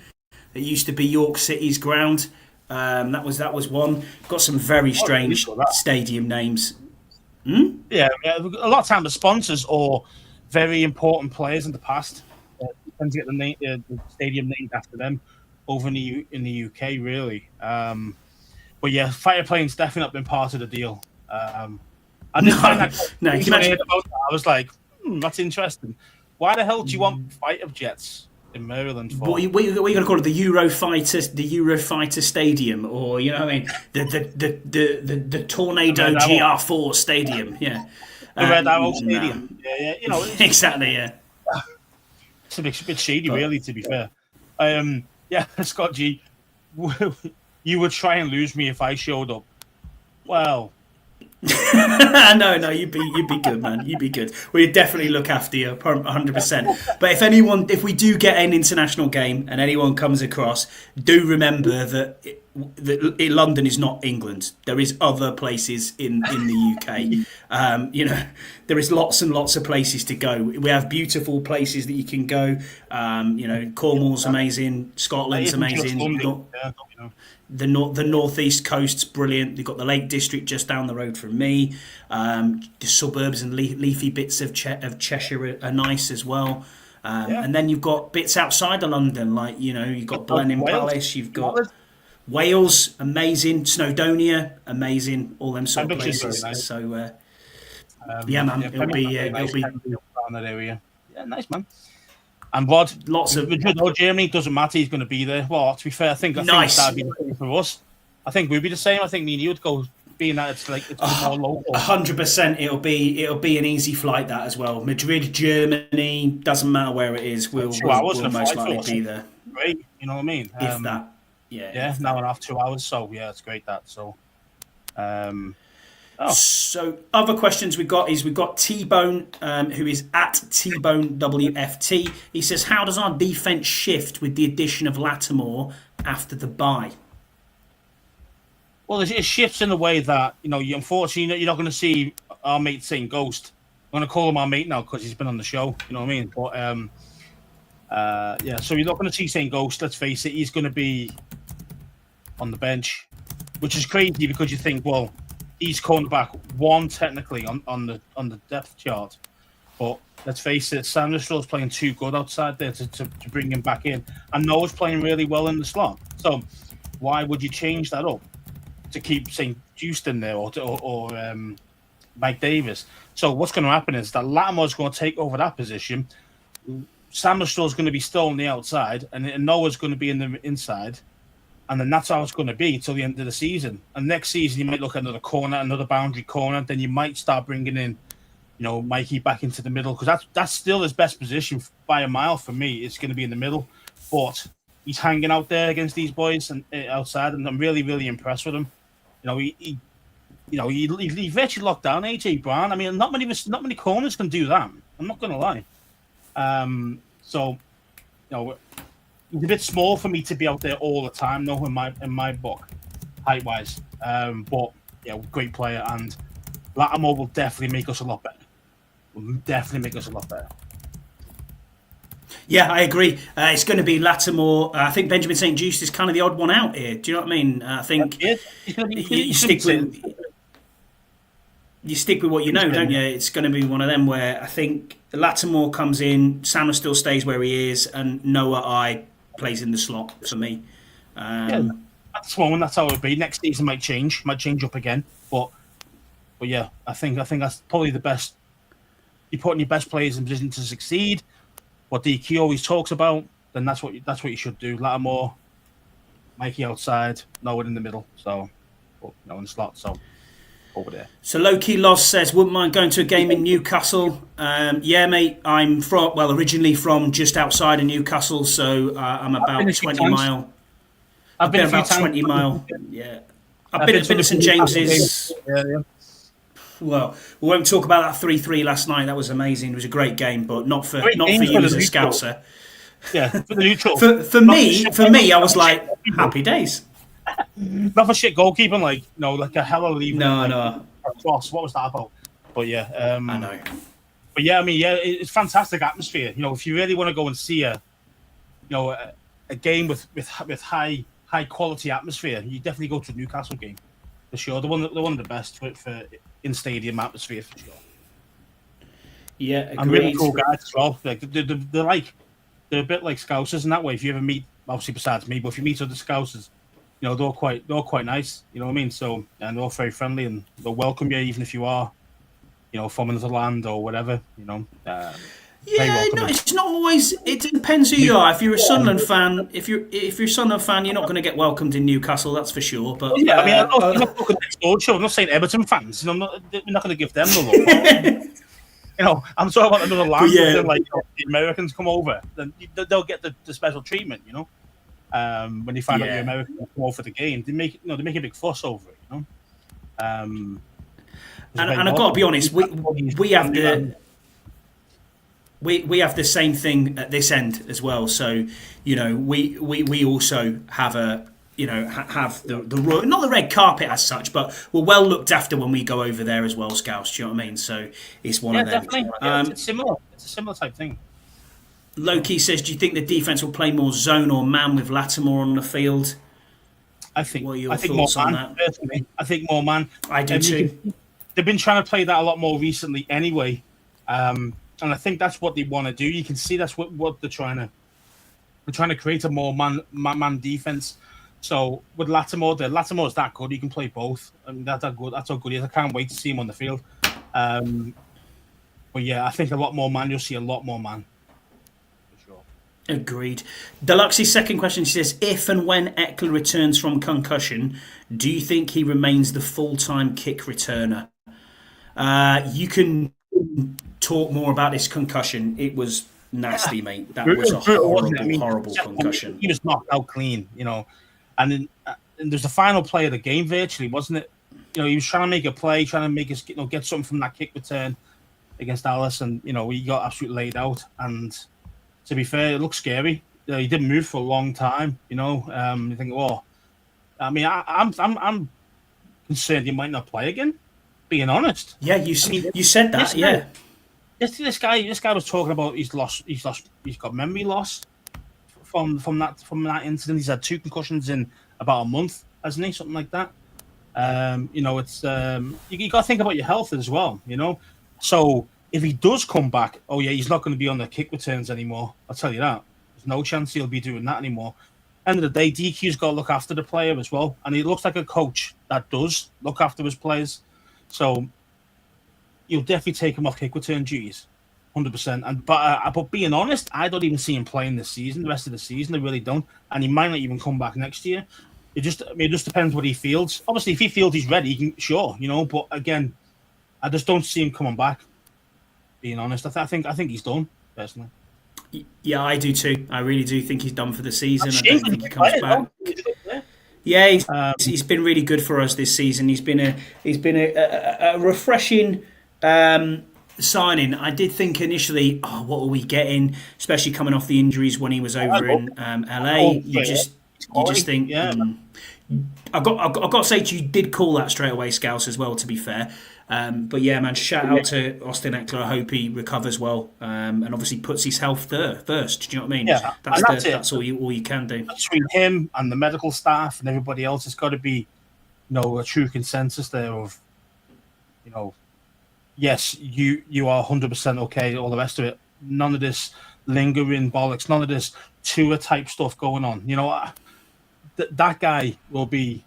That used to be York City's ground. That was one. Got some very strange stadium names. Yeah, a lot of time the sponsors or very important players in the past tend to get the stadium named after them over in the UK, really. But yeah, fighter planes definitely not been part of the deal. I didn't find that. No, I was like, that's interesting. Why the hell do you want fighter jets in Maryland for? What are you going to call it? The Eurofighter Stadium, or you know what I mean? The Tornado GR4 Stadium, yeah. The Red Arrow Stadium. Yeah, you know. Exactly, yeah. It's a bit shady, really, to be fair. Yeah, Scott G, you would try and lose me if I showed up. Well, no, you'd be good, man. You'd be good. We'd definitely look after you, 100%. But if we do get an international game and anyone comes across, do remember that London is not England. There is other places in the UK. You know, there is lots and lots of places to go. We have beautiful places that you can go. You know, Cornwall's amazing. Scotland's amazing. The northeast coast's brilliant. They've got the Lake District just down the road from me. The suburbs and leafy bits of Cheshire are nice as well. And then you've got bits outside of London, like, you know, you've got Blenheim Palace, you've got Wales, amazing. Snowdonia, amazing. All them sort of places. Nice. So, yeah, man, it'll be around that area. Yeah, nice, man. And Rod, lots of Madrid or Germany, doesn't matter. He's going to be there. Well, to be fair, I think that'd be the same for us. I think we'd be the same. I think me and you would go, being that it's more local. 100%. It'll be an easy flight, that as well. Madrid, Germany, doesn't matter where it is. We'll most likely be there. Great, you know what I mean? If that. Yeah, now and a half, 2 hours. So yeah, it's great that. So, Oh. So other questions we've got T-Bone, who is at T-Bone WFT. He says, how does our defence shift with the addition of Lattimore after the bye? Well, it shifts in a way that, unfortunately, you're not going to see our mate St. Ghost. I'm going to call him our mate now because he's been on the show. You know what I mean? But, so you're not going to see St. Ghost. Let's face it. He's going to be on the bench, which is crazy because you think, well, he's cornerback one technically on the depth chart. But let's face it, Sanderstro's playing too good outside there to bring him back in. And Noah's playing really well in the slot. So why would you change that up to keep St. Just in there or Mike Davis? So what's going to happen is that Lattimore's going to take over that position. Sanderstro's going to be still on the outside, and Noah's going to be in the inside. And then that's how it's going to be till the end of the season. And next season, you might look at another corner, another boundary corner. Then you might start bringing in, Mikey back into the middle because that's still his best position by a mile for me. It's going to be in the middle, but he's hanging out there against these boys and outside, and I'm really, really impressed with him. He virtually locked down AJ Brown. I mean, not many corners can do that. I'm not going to lie. He's a bit small for me to be out there all the time, though, in my book, height-wise. But, great player, and Lattimore will definitely make us a lot better. Yeah, I agree. It's going to be Lattimore. I think Benjamin St. Just is kind of the odd one out here. Do you know what I mean? I think you stick with what you know, don't you? It's going to be one of them where I think Lattimore comes in, Samuel still stays where he is, and Noah plays in the slot for me. That's one. That's how it would be. Next season might change up again, but yeah, I think that's probably the best. You're putting your best players in position to succeed. What DQ always talks about, then that's what you should do. Lattimore, Mikey outside, Noah in the middle. So, in the slot. So. Over there. So Low-Key Loz says, wouldn't mind going to a game in Newcastle. Yeah, mate, I'm originally from just outside of Newcastle, so I'm about 20 mile. I've been about 20 mile. Yeah. I've been at St James's. Yeah. Well, we won't talk about that 3-3 last night. That was amazing. It was a great game, but not for you as a Scouser. Yeah, for the neutral. for me, I was like, happy days. Not for shit goalkeeping, like a hell of a leave. No. Cross. What was that about? But yeah, I know. But yeah, it's fantastic atmosphere. If you really want to go and see a game with high quality atmosphere, you definitely go to a Newcastle game for sure. They're one of the best for in stadium atmosphere for sure. Yeah, agreed. And really cool guys as well. Like they're a bit like Scousers in that way. If you ever meet, obviously besides me, but if you meet other Scousers. They're all quite nice, you know what I mean? So, and they're all very friendly and they'll welcome you even if you are, from another land or whatever, it's not always. It depends who you are. If you're a Sunderland fan, if you're a Sunderland fan, you're not going to get welcomed in Newcastle, that's for sure. But I'm not talking next door show. I'm not saying Everton fans. We're not going to give them the love. I'm talking about another land. Yeah. The Americans come over, then they'll get the special treatment, when they find out you're American and come over for the game, they make a big fuss over it, And I've got to be honest, we have the same thing at this end as well. So we also have have the not the red carpet as such, but we're well looked after when we go over there as well, Scouts. Do you know what I mean? So it's one of them. Definitely. It's similar. It's a similar type thing. Loki says, do you think the defence will play more zone or man with Lattimore on the field? I think what are your thoughts more on man, that? Personally, I think more man. I do too. They've been trying to play that a lot more recently anyway. And I think that's what they want to do. You can see that's what they're trying to. They're trying to create a more man defense. So with Lattimore, Lattimore's that good. He can play both. I mean, that's how good he is. I can't wait to see him on the field. But yeah, I think a lot more man. You'll see a lot more man. Agreed. Deluxe's second question, she says, if and when Eckler returns from concussion, do you think he remains the full-time kick returner? You can talk more about this concussion. It was nasty, mate. That was a horrible concussion. He was knocked out clean, And there's the final play of the game virtually, wasn't it? he was trying to make a play, trying to make us get something from that kick return against Alice, and he got absolutely laid out. And to be fair, it looked scary. He didn't move for a long time. You think, well, I mean, I'm concerned he might not play again. Being honest. Yeah, you said that. Yeah. This guy was talking about he's got memory loss from that incident. He's had 2 concussions in about a month, hasn't he? Something like that. It's you got to think about your health as well. So if he does come back, he's not going to be on the kick returns anymore. I'll tell you that. There's no chance he'll be doing that anymore. End of the day, DQ's got to look after the player as well, and he looks like a coach that does look after his players. So you'll definitely take him off kick return duties, 100%. But being honest, I don't even see him playing this season, the rest of the season. I really don't, and he might not even come back next year. It just depends what he feels. Obviously, if he feels he's ready, he can, sure, But again, I just don't see him coming back. Being honest, I think he's done personally. Yeah, I do too. I really do think he's done for the season. I don't think he comes back. Yeah, he's been really good for us this season. He's been a refreshing signing. I did think initially, what are we getting? Especially coming off the injuries when he was over in LA. You just think, I've got to say to you, did call that straight away, Scouse, as well. To be fair. But yeah, man, shout out to Austin Eckler. I hope he recovers well, and obviously puts his health first. Do you know what I mean? Yeah, that's all you can do. Between him and the medical staff and everybody else, it's got to be, a true consensus there of, yes, you are 100% okay. All the rest of it, none of this lingering bollocks, none of this Tua type stuff going on. That guy will be,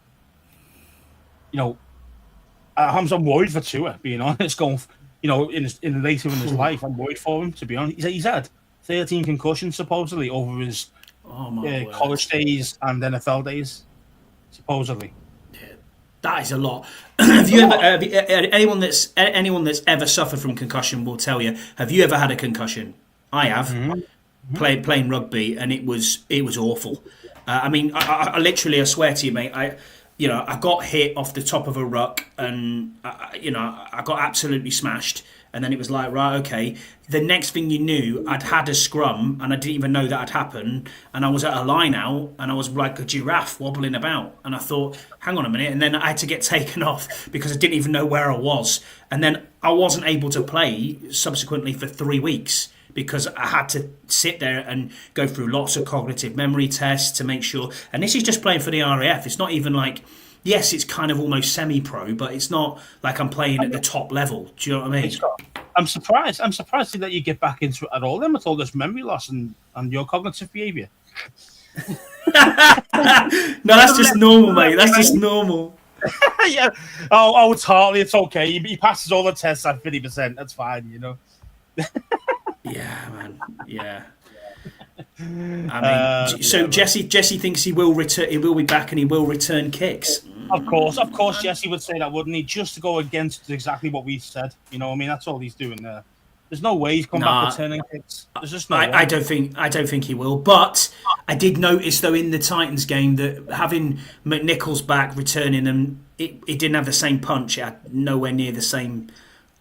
I'm worried for Tua, being honest. Going, in later in his life, I'm worried for him. To be honest, he's had 13 concussions supposedly over his college days and NFL days, supposedly. That is a lot. Have you ever? Anyone that's ever suffered from concussion will tell you. Have you ever had a concussion? I have. Mm-hmm. Playing rugby, and it was awful. I mean, I literally, I swear to you, mate. I got hit off the top of a ruck, and I got absolutely smashed. And then it was like, right, okay. The next thing you knew, I'd had a scrum, and I didn't even know that had happened. And I was at a line out, and I was like a giraffe wobbling about. And I thought, hang on a minute. And then I had to get taken off because I didn't even know where I was. And then I wasn't able to play subsequently for 3 weeks because I had to sit there and go through lots of cognitive memory tests to make sure. And this is just playing for the RAF. It's not even like, yes, it's kind of almost semi-pro, but it's not like I'm playing at the top level. Do you know what I mean? I'm surprised to let you get back into it at all then with all this memory loss and your cognitive behaviour. No, that's just normal, mate. That's just normal. Yeah. Oh, it's Hartley. It's okay. He passes all the tests at 50%. That's fine, Yeah, man. Yeah. I mean, so Jesse thinks he will return. He will be back, and he will return kicks. Of course, Jesse would say that, wouldn't he? Just to go against exactly what we said. I mean, that's all he's doing there. There's no way he's come back returning kicks. There's just no way. I don't think he will. But I did notice though in the Titans game that having McNichols back returning them, it didn't have the same punch. It had nowhere near the same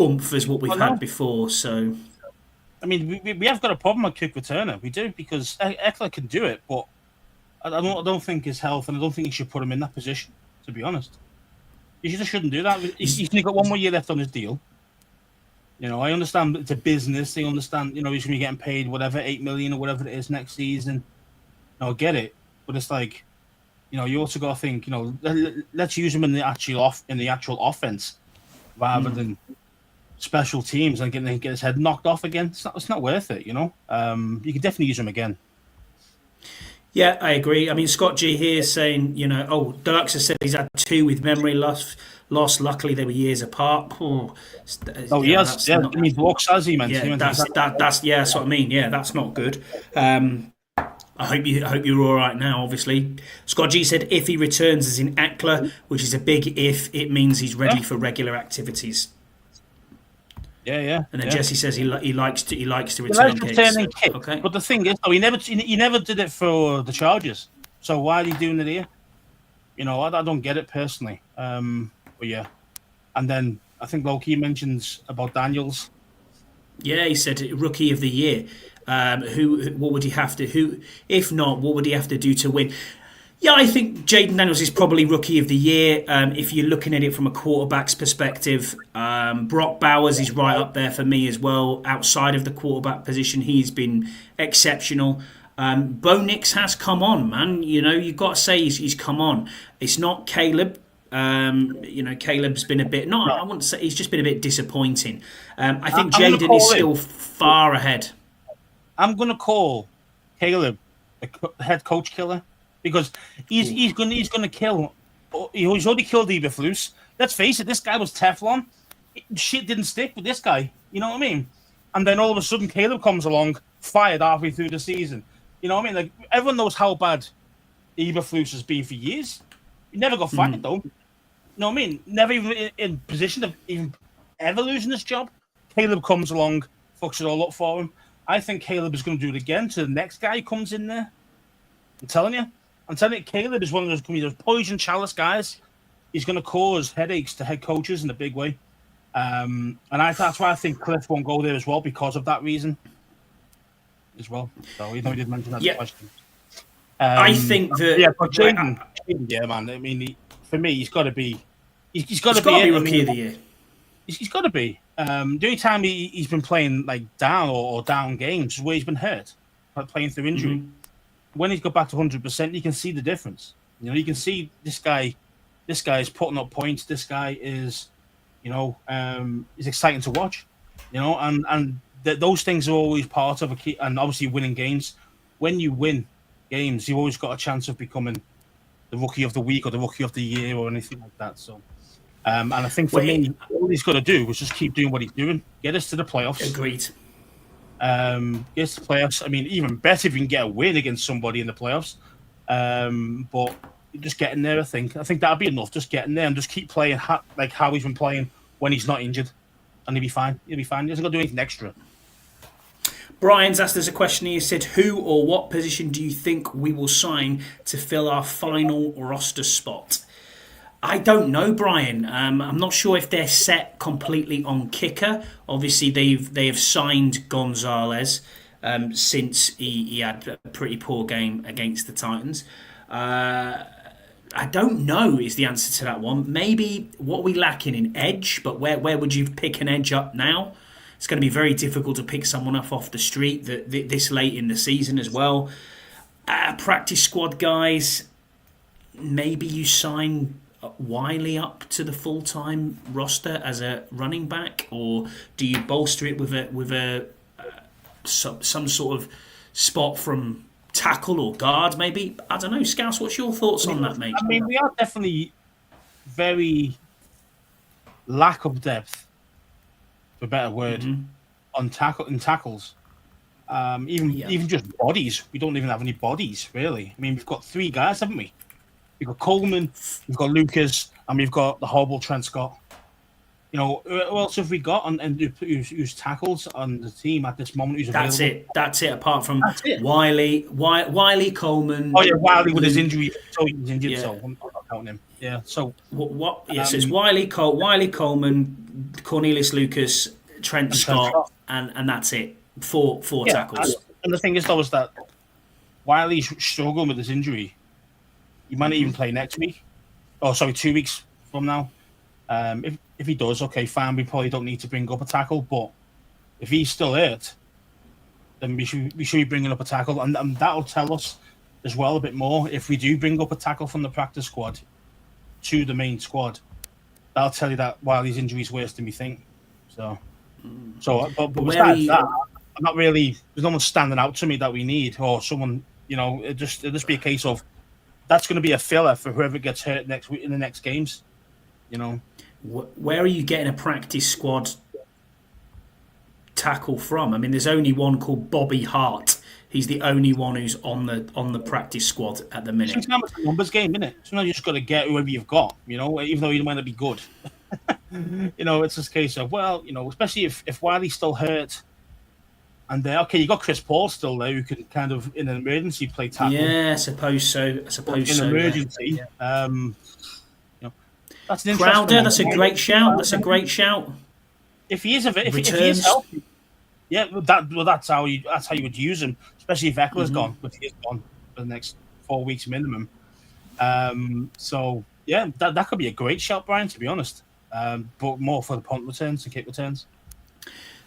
oomph as what we've had before. So. I mean, we have got a problem with kick returner. We do, because Eckler can do it, but I don't think his health, and I don't think you should put him in that position, to be honest. You just shouldn't do that. He's only got 1 more year left on his deal. I understand it's a business. They understand, he's going to be getting paid whatever, $8 million or whatever it is next season. I get it. But it's like, you also got to think, let's use him in the actual offense rather than special teams and get his head knocked off again. It's not worth it, You can definitely use him again. Yeah, I agree. I mean, Scott G here is saying, Deluxe has said he's had 2 with memory loss. Luckily, they were years apart. Yes. Yeah, he walks as he meant. Yeah, that's what I mean. Yeah, that's not good. I hope you're all right now. Obviously, Scott G said if he returns as in Eckler, which is a big if, it means he's ready for regular activities. Yeah. And then Jesse says he likes to return kicks. Okay. But the thing is, he never did it for the Chargers. So why are he doing it here? I don't get it personally. But yeah, and then I think Loki mentions about Daniels. Yeah, he said rookie of the year. What would he have to? Who, if not, what would he have to do to win? Yeah, I think Jaden Daniels is probably rookie of the year. If you're looking at it from a quarterback's perspective, Brock Bowers is right up there for me as well. Outside of the quarterback position, he's been exceptional. Bo Nix has come on, man. You know, you've got to say he's come on. It's not Caleb. Caleb's been a bit. I wouldn't say he's just been a bit disappointing. I think Jaden is still far ahead. I'm going to call Caleb the head coach killer because he's going to kill. He's already killed Eberflus. Let's face it, this guy was Teflon. Shit didn't stick with this guy. You know what I mean? And then all of a sudden, Caleb comes along, fired halfway through the season. You know what I mean? Like everyone knows how bad Eberflus has been for years. He never got fired though. You know what I mean? Never even in position of even ever losing this job. Caleb comes along, fucks it all up for him. I think Caleb is going to do it again to the next guy who comes in there. I'm telling you, Caleb is one of those poison chalice guys. He's going to cause headaches to head coaches in a big way. And that's why I think Cliff won't go there as well because of that reason as well. So even though he did mention that question. I think that but Jaden, yeah, man. I mean, for me, he's got to be. He's got to be rookie of the year. He's got to be. The only time he's been playing like down or down games is where he's been hurt, like playing through injury. When he's got back to 100%, you can see the difference. You know, you can see this guy. This guy is putting up points. This guy is, is exciting to watch. You know, and those things are always part of a key. And obviously, winning games. When you win games, you've always got a chance of becoming the rookie of the week or the rookie of the year or anything like that. So, and I think for me, all he's got to do is just keep doing what he's doing, get us to the playoffs. Agreed. Get us to the playoffs. I mean, even better if you can get a win against somebody in the playoffs. But just getting there, I think that'll be enough. Just getting there and just keep playing like how he's been playing when he's not injured, and he'll be fine. He hasn't got to do anything extra. Brian's asked us a question. He said, who or what position do you think we will sign to fill our final roster spot? I don't know, Brian. I'm not sure if they're set completely on kicker. Obviously, they have signed Gonzalez since he had a pretty poor game against the Titans. I don't know is the answer to that one. Maybe what are we lacking in edge, but where would you pick an edge up now? It's going to be very difficult to pick someone up off the street this late in the season as well. Practice squad guys, maybe you sign Wiley up to the full-time roster as a running back, or do you bolster it with some sort of spot from tackle or guard maybe? I don't know. Scouse, what's your thoughts on that, mate? I mean, we are definitely very lack of depth, for a better word, on tackles. Even just bodies. We don't even have any bodies, really. I mean, we've got three guys, haven't we? We've got Coleman, we've got Lucas, and we've got the horrible Trent Scott. You know, who else have we got and who's tackles on the team at this moment? Who's available? That's it. Apart from Wiley, Coleman. Oh yeah, Wiley with his injury. So he's injured, so I'm not counting him. Yeah. So what? Yes, it's Wiley Coleman, Cornelius Lucas, Trent Scott, and that's it. Four tackles. And the thing is, though, is that Wiley's struggling with his injury. He might not even play next week. 2 weeks from now. If he does, okay, fine. We probably don't need to bring up a tackle. But if he's still hurt, then we should be bringing up a tackle, and that'll tell us as well a bit more. If we do bring up a tackle from the practice squad to the main squad, that'll tell you that Wiley's injury is worse than we think. But besides that, I'm not really. There's no one standing out to me that we need, or someone. You know, it'll just be a case of that's going to be a filler for whoever gets hurt next week in the next games. You know, where are you getting a practice squad tackle from? I mean, there's only one called Bobby Hart. He's the only one who's on the practice squad at the minute. Sometimes it's a numbers game, isn't it? Sometimes you just got to get whoever you've got. You know, even though you might not be good. You know, it's just a case of especially if Wiley's still hurt. And you got Chris Paul still there who can kind of, in an emergency, play tackle. Yeah, I suppose so. In an emergency. That's an interesting Crowder, one. that's a great shout. That's a great shout. If he is if he is Returns. healthy, yeah, that's how you would use him, especially if Eckler's Mhm. gone, but he is gone for the next 4 weeks minimum. So yeah, that could be a great shout, Brian. To be honest, but more for the punt returns and kick returns.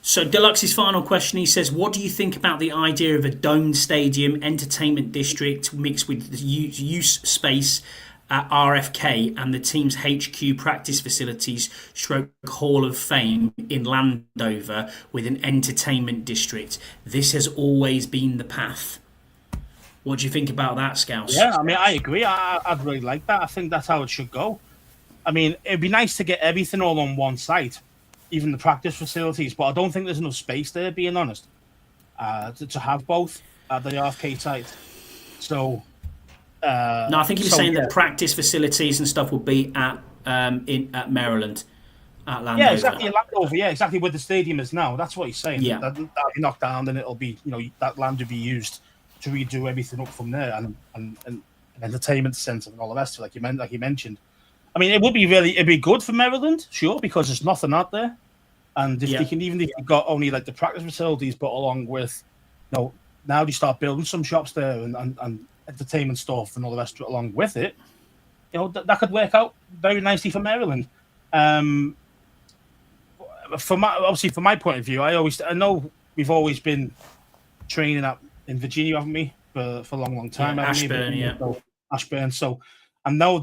So Deluxe's final question, he says, what do you think about the idea of a domed stadium entertainment district mixed with the use space at RFK and the team's HQ practice facilities stroke Hall of Fame in Landover with an entertainment district? This has always been the path. What do you think about that, Scouse? Yeah, I mean, I agree. I'd really like that. I think that's how it should go. I mean, it'd be nice to get everything all on one site, even the practice facilities, but I don't think there's enough space there, being honest, to have both at the RFK site. So, no, I think he was saying that practice facilities and stuff will be at Maryland, at Landover. Yeah, exactly. Landover, yeah, exactly where the stadium is now. That's what he's saying. Yeah, that'll be knocked down, and it'll be, that land will be used to redo everything up from there, and an entertainment centre and all the rest of it, like you mentioned. I mean, it'd be good for Maryland, sure, because there's nothing out there, and if they can, even if you've got only like the practice facilities, but along with, now they start building some shops there and entertainment stuff and all the rest of it along with it, that could work out very nicely for Maryland. From my point of view, I know we've always been training in Virginia, haven't we, for a long time? Ashburn, yeah. Ashburn. So I know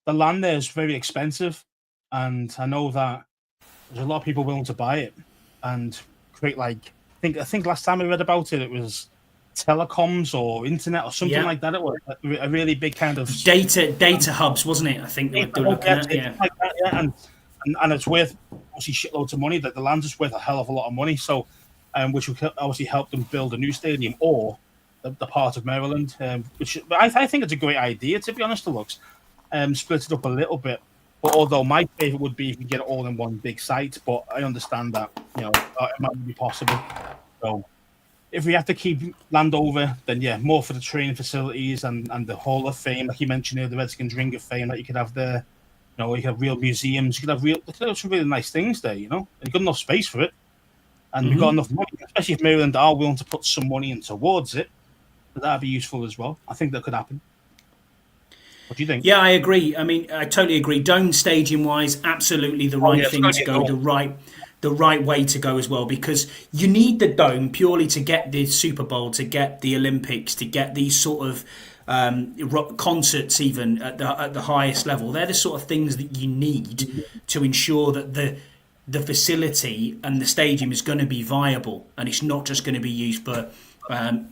the land there is very expensive, and I know that there's a lot of people willing to buy it and create I think last time I read about it, it was telecoms or internet or something like that. It was a really big kind of data hubs, wasn't it? I think they were looking at like that, and it's worth obviously shitloads of money. That the land is worth a hell of a lot of money. So, which will obviously help them build a new stadium or the part of Maryland. Which I think it's a great idea, to be honest. It looks split it up a little bit. But although my favorite would be if you get it all in one big site, but I understand that it might not be possible. So if we have to keep Landover, then more for the training facilities and the Hall of Fame, like you mentioned here, the Redskins Ring of Fame that you could have there. You could have real museums. You could have some really nice things there. And you've got enough space for it, and we've got enough money, especially if Maryland are willing to put some money in towards it. That'd be useful as well. I think that could happen. What do you think? Yeah, I agree. I mean, I totally agree. Dome stadium-wise, absolutely the right thing to go, the right way to go as well, because you need the dome purely to get the Super Bowl, to get the Olympics, to get these sort of concerts even at the highest level. They're the sort of things that you need to ensure that the facility and the stadium is going to be viable, and it's not just going to be used for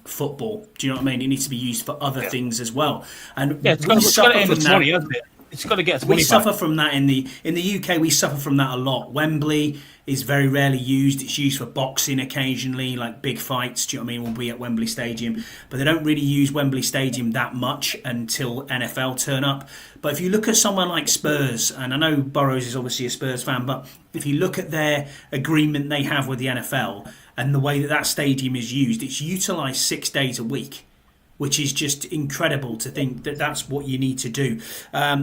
football. Do you know what I mean? It needs to be used for other things as well. And it's got to end its money, hasn't it? It's got to get its money back. We suffer from that in the UK. We suffer from that a lot. Wembley is very rarely used. It's used for boxing occasionally, like big fights. Do you know what I mean? Will be at Wembley Stadium, but they don't really use Wembley Stadium that much until NFL turn up. But if you look at somewhere like Spurs, and I know Burrows is obviously a Spurs fan, but if you look at their agreement they have with the NFL and the way that stadium is used, it's utilised 6 days a week, which is just incredible to think that that's what you need to do.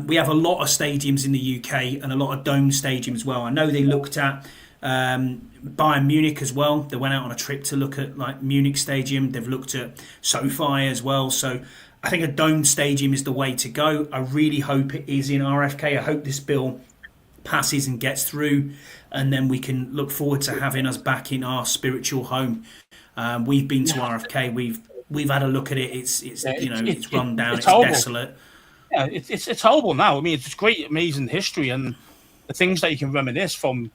We have a lot of stadiums in the UK and a lot of dome stadiums as well. I know they looked at Bayern Munich as well. They went out on a trip to look at Munich Stadium. They've looked at SoFi as well. So I think a dome stadium is the way to go. I really hope it is in RFK. I hope this bill passes and gets through, and then we can look forward to having us back in our spiritual home. We've been to RFK. We've had a look at it. It's run down. It's desolate. Yeah, it's horrible now. I mean, it's great, amazing history, and the things that you can reminisce from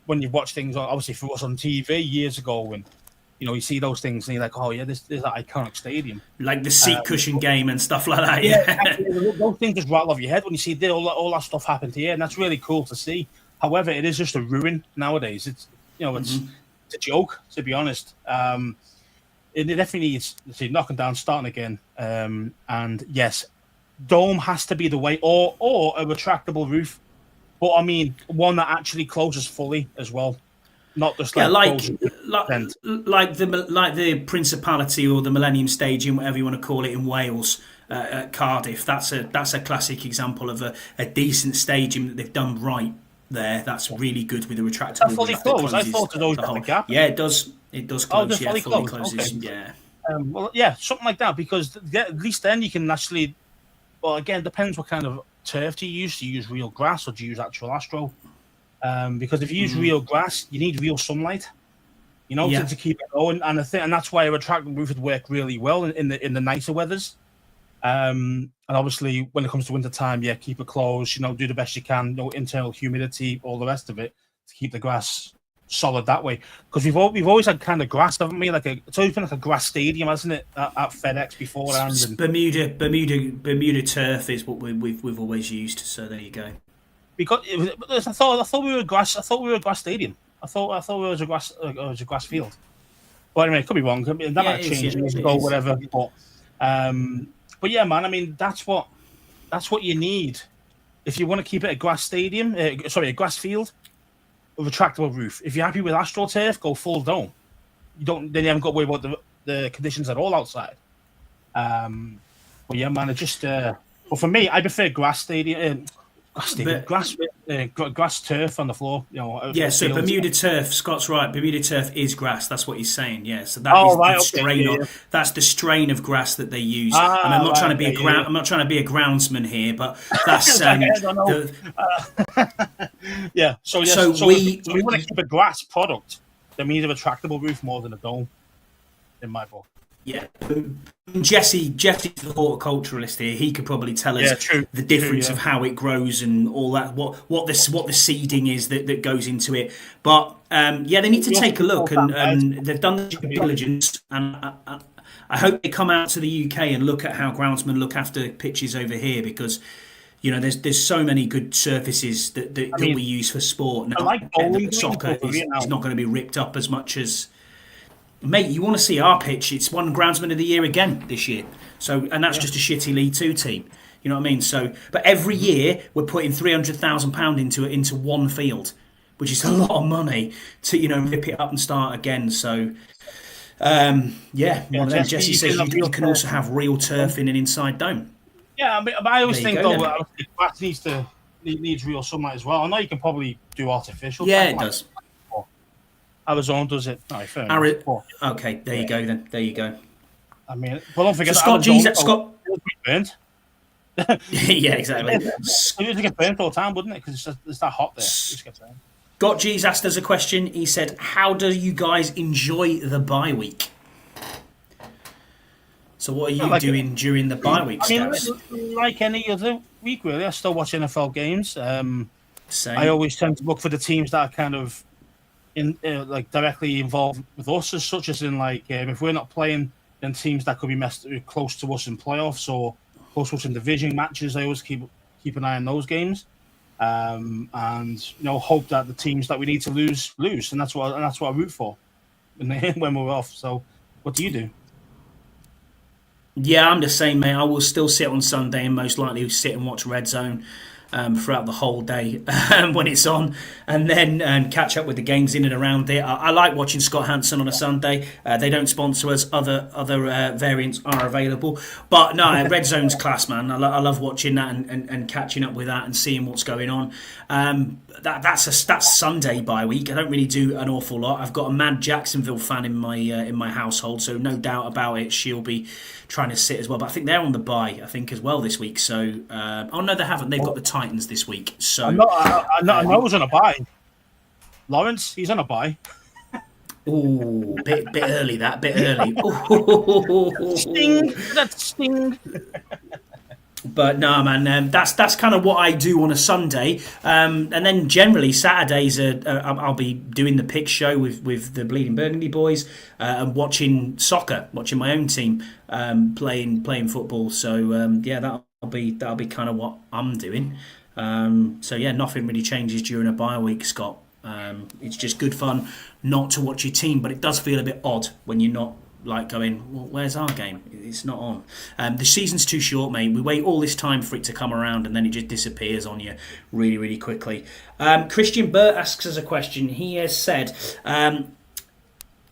when you've watched things, obviously for us on TV years ago, when you see those things and you're like, oh yeah, this is that iconic stadium, like the seat cushion game and stuff like that. Yeah, those things just rattle off your head when you see all that stuff happened here, and that's really cool to see. However, it is just a ruin nowadays. It's it's a joke, to be honest. It definitely needs knocking down, starting again. And yes, dome has to be the way, or a retractable roof. But I mean, one that actually closes fully as well, not just like the Principality or the Millennium Stadium, whatever you want to call it, in Wales. at Cardiff. That's a classic example of a decent stadium that they've done right there. That's really good with a retractable fully roof that closed? I closes thought it always the had a whole. gap. Yeah, it does. It does Oh, close. just Yeah, fully fully closed. closes. Okay. Yeah. Well, yeah, something like that, because at least then you can actually. Well, again, it depends what kind of turf do you use. Do you use real grass or do you use actual astro? Because if you use real grass, you need real sunlight. To keep it going, and that's why a retractable roof would work really well in the nicer weathers. And obviously, when it comes to winter time, keep it closed. Do the best you can. No internal humidity, all the rest of it, to keep the grass solid that way. Because we've always had kind of grass, haven't we? It's always been like a grass stadium, hasn't it? At FedEx beforehand. And Bermuda turf is what we've always used. So there you go. Because I thought we were grass. I thought we were a grass stadium. I thought we was a grass field. But anyway, it could be wrong. That might change years ago, whatever. But yeah, man. I mean, that's what you need if you want to keep it a grass stadium. A grass field, a retractable roof. If you're happy with AstroTurf, go full dome. Then you haven't got to worry about the conditions at all outside. But yeah, man. It just. Well, for me, I prefer grass stadium. Grass turf on the floor. So Bermuda turf. Scott's right. Bermuda turf is grass. That's what he's saying. Yeah. So that is the strain. That's the strain of grass that they use. I'm not trying to be I'm not trying to be a groundsman here, but that's yeah. So we want to keep a grass product. They need a retractable roof more than a dome, in my book. Yeah, Jesse's the horticulturalist here. He could probably tell us the difference of how it grows and all that. What the seeding is that goes into it. But they need to take a look, and they've done the due diligence. And I hope they come out to the UK and look at how groundsmen look after pitches over here, because there's so many good surfaces that we use for sport. Now, soccer is not going to be ripped up as much as. Mate, you want to see our pitch? It's won Groundsman of the Year again this year. And that's just a shitty League Two team. You know what I mean? But every year we're putting £300,000 into one field, which is a lot of money to rip it up and start again. So Jesse says you can also have real turf in an inside dome. Yeah, I always think grass needs real sunlight as well. I know you can probably do artificial. Yeah, it does. Arizona does it. No, fair okay, there you go then. There you go. I mean, but don't forget Scott Scott burnt. Yeah, exactly. It would get burnt all the time, wouldn't it? Because it's that hot there. It just gets burnt. Got G's asked us a question. He said, "How do you guys enjoy the bye week?" So what are you doing during the bye week? Like any other week, really. I still watch NFL games. Same. I always tend to look for the teams that are kind of directly involved with us, such as in if we're not playing, then teams that could be close to us in playoffs or close to us in division matches. I always keep an eye on those games, and hope that the teams that we need to lose, and that's what I root for when we're off. So, what do you do? Yeah, I'm the same, mate. I will still sit on Sunday and most likely sit and watch Red Zone throughout the whole day when it's on, and then catch up with the games in and around it. I like watching Scott Hansen on a Sunday. They don't sponsor us. Other variants are available, but no, Red Zone's class, man. I love watching that and catching up with that and seeing what's going on. That's Sunday bye week. I don't really do an awful lot. I've got a mad Jacksonville fan in my household, so no doubt about it, she'll be trying to sit as well. But I think they're on the bye, I think, as well this week. So no, they haven't. They've got the Titans this week. So I know who's on a bye. Lawrence, he's on a bye. Ooh, bit early. That bit early. Sting. That's sting. But no, man, that's kind of what I do on a Sunday, and then generally Saturdays I'll be doing the pick show with the Bleeding Burgundy boys and watching soccer, watching my own team playing football. So that'll be kind of what I'm doing. So yeah, nothing really changes during a bye week, Scott. It's just good fun not to watch your team, but it does feel a bit odd when you're not going, well, where's our game? It's not on. The season's too short, mate. We wait all this time for it to come around and then it just disappears on you really, really quickly. Christian Burt asks us a question. He has said,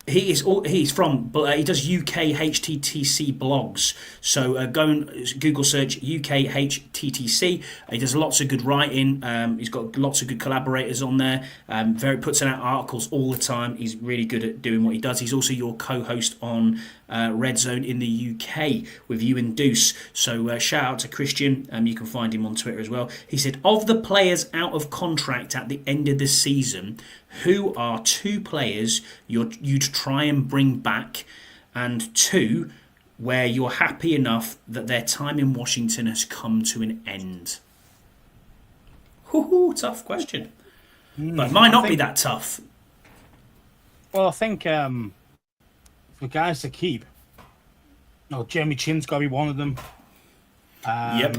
He's from, but he does UK HTTC blogs. So go and Google search UK HTTC. He does lots of good writing. He's got lots of good collaborators on there. Puts out articles all the time. He's really good at doing what he does. He's also your co-host on Red Zone in the UK with you and Deuce. So shout out to Christian. You can find him on Twitter as well. He said, of the players out of contract at the end of the season, who are 2 players you'd try and bring back, and 2 where you're happy enough that their time in Washington has come to an end? Tough question. But it might not be that tough. Well, I think for guys to keep, Jeremy Chin's got to be one of them. Yep.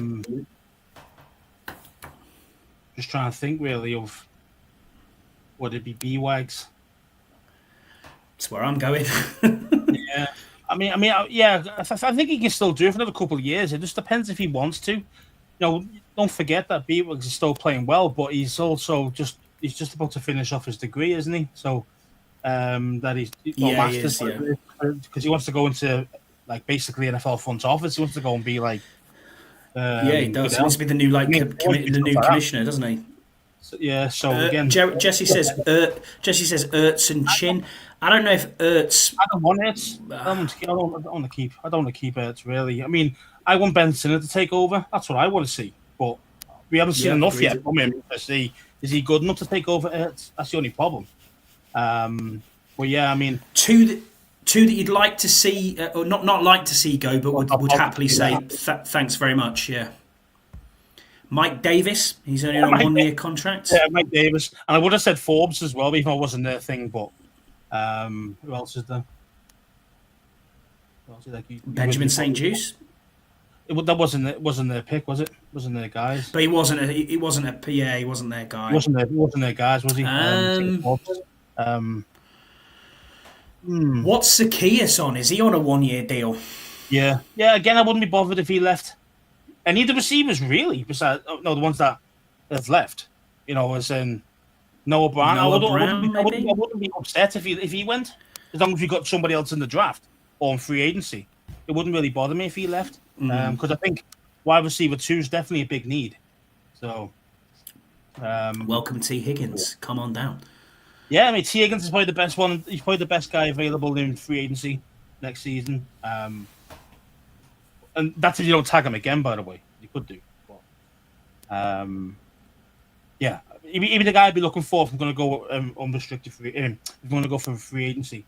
Just trying to think really of, would it be B-Wags? That's where I'm going. Yeah. I think he can still do it for another couple of years. It just depends if he wants to. Don't forget that B-Wags is still playing well, but he's also just about to finish off his degree, isn't he? So that he's masters, because he wants to go into basically NFL front office. He wants to go and be like. He does. He wants to be the new commissioner, doesn't he? So again, Jesse says Ertz and Chin. I don't know if Ertz. I don't want Ertz. I don't want to keep. I don't want to keep Ertz really. I mean, I want Ben Sinnott to take over. That's what I want to see. But we haven't seen enough yet from him to see is he good enough to take over Ertz. That's the only problem. But yeah, I mean, two that you'd like to see, or not like to see go, but would happily say thanks very much. Yeah. Mike Davis, he's only on a 1-year contract. Yeah, Mike Davis. And I would have said Forbes as well, even though it wasn't their thing, but who else is there? Benjamin St. Juice? That wasn't their pick, was it? Wasn't their guys? But he wasn't their guy. He wasn't their guys, was he? What's Zacchaeus on? Is he on a 1-year deal? Yeah. Again, I wouldn't be bothered if he left. Any of the receivers, really, besides the ones that have left. As in Noah Brown. I wouldn't be upset if he went, as long as we got somebody else in the draft or in free agency. It wouldn't really bother me if he left, because I think wide receiver 2 is definitely a big need. So, welcome T. Higgins. Come on down. Yeah, I mean, T. Higgins is probably the best one. He's probably the best guy available in free agency next season. And that's if you don't tag him again, by the way. You could do. But, yeah. Even the guy I'd be looking for if I'm going to go unrestricted free, if I'm going to go for free agency,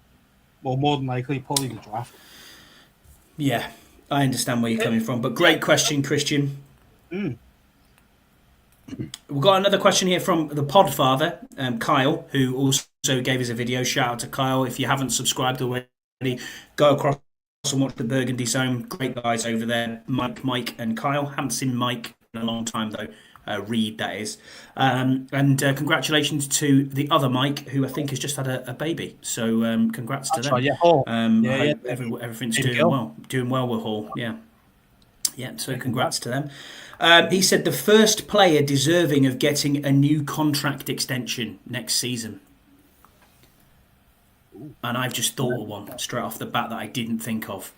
well, more than likely, probably the draft. Yeah, I understand where you're coming from. But great question, Christian. We've got another question here from the Podfather, Kyle, who also gave us a video. Shout out to Kyle. If you haven't subscribed already, go across and watch the Burgundy Zone. Great guys over there, Mike and Kyle. Haven't seen Mike in a long time though. Reed, that is. And congratulations to the other Mike, who I think has just had a baby. So congrats to them. Right, yeah. Everything's doing well with Hall. Yeah. So congrats to them. He said the first player deserving of getting a new contract extension next season. And I've just thought of one straight off the bat that I didn't think of.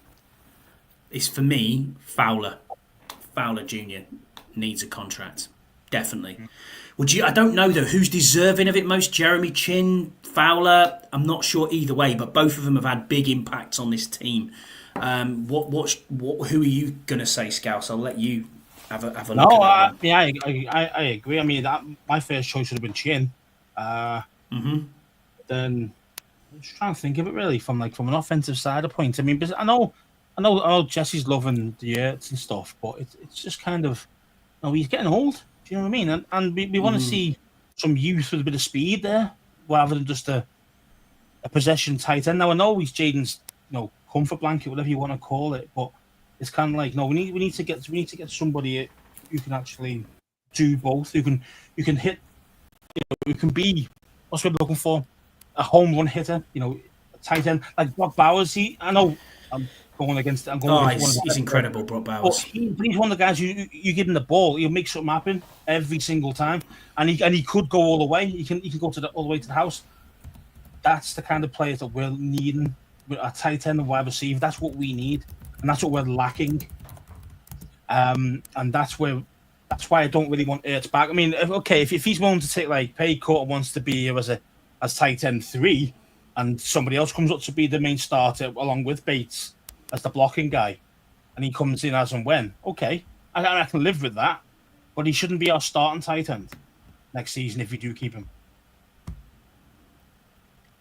It's for me, Fowler. Fowler Jr. needs a contract. Definitely. I don't know though who's deserving of it most. Jeremy Chin, Fowler. I'm not sure either way, but both of them have had big impacts on this team. Who are you gonna say, Scouse? I'll let you have a look. No, I agree. I mean, my first choice would have been Chin. Then I'm just trying to think of it really from an offensive side of point. I mean, I know Jesse's loving the Ertz and stuff, but it's just kind of, he's getting old. Do you know what I mean? And we want to see some youth with a bit of speed there, rather than just a possession tight end. Now I know he's Jaden's, comfort blanket, whatever you want to call it, but it's kind of like, no, we need to get somebody who can actually do both. Who can hit, who can be, what's we're looking for, a home run hitter, a tight end like Brock Bowers. I know I'm going against. He's incredible, Brock Bowers. But he's one of the guys you give him the ball, he'll make something happen every single time, and he could go all the way. He can go all the way to the house. that's the kind of players that we're needing with a tight end and wide receiver. That's what we need, and that's what we're lacking. And that's why I don't really want Ertz back. I mean, if he's willing to take like pay cut and wants to be here as tight end 3, and somebody else comes up to be the main starter along with Bates as the blocking guy, and he comes in as and when, okay, I can live with that. But he shouldn't be our starting tight end next season if we do keep him.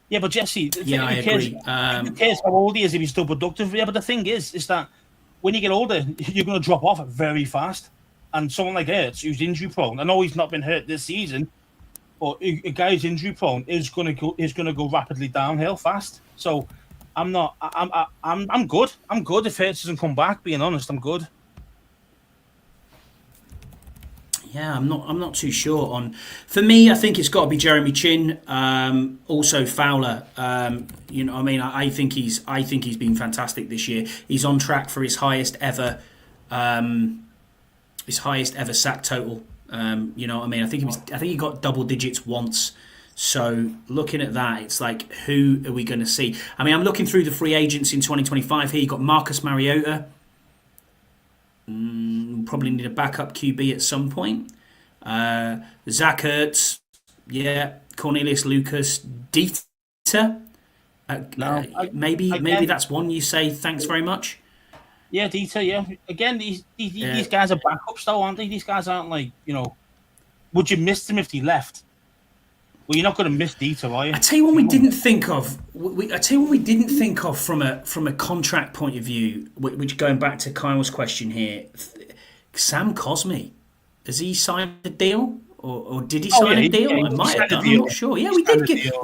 Yeah, but Jesse, I agree. Who cares how old he is if he's still productive? Yeah, but the thing is that when you get older, you're going to drop off very fast. And someone like Ertz, who's injury prone, I know he's not been hurt this season, but a guy who's injury prone is going to go rapidly downhill fast. So I'm good. I'm good if Ertz doesn't come back. Being honest, I'm good. Yeah, I'm not too sure on. For me, I think it's got to be Jeremy Chin. Also Fowler. You know, I mean, I think he's been fantastic this year. He's on track for his highest ever sack total. You know what I mean? I think he got double digits once. So looking at that, it's like, who are we going to see? I mean, I'm looking through the free agents in 2025 here. You got Marcus Mariota. Probably need a backup QB at some point. Zach Ertz, Cornelius Lucas, Dieter. Maybe that's one you say thanks very much. Yeah, Dieter. Yeah, again, these guys are backups though, aren't they? These guys aren't like, you know. Would you miss them if he left? Well, you're not going to miss Dieter, are you? I tell you what we didn't think of. I tell you what we didn't think of from a contract point of view. Which, going back to Kyle's question here, Sam Cosmi, has he signed a deal, or did he sign a deal? I might have done. I'm not sure. Yeah, we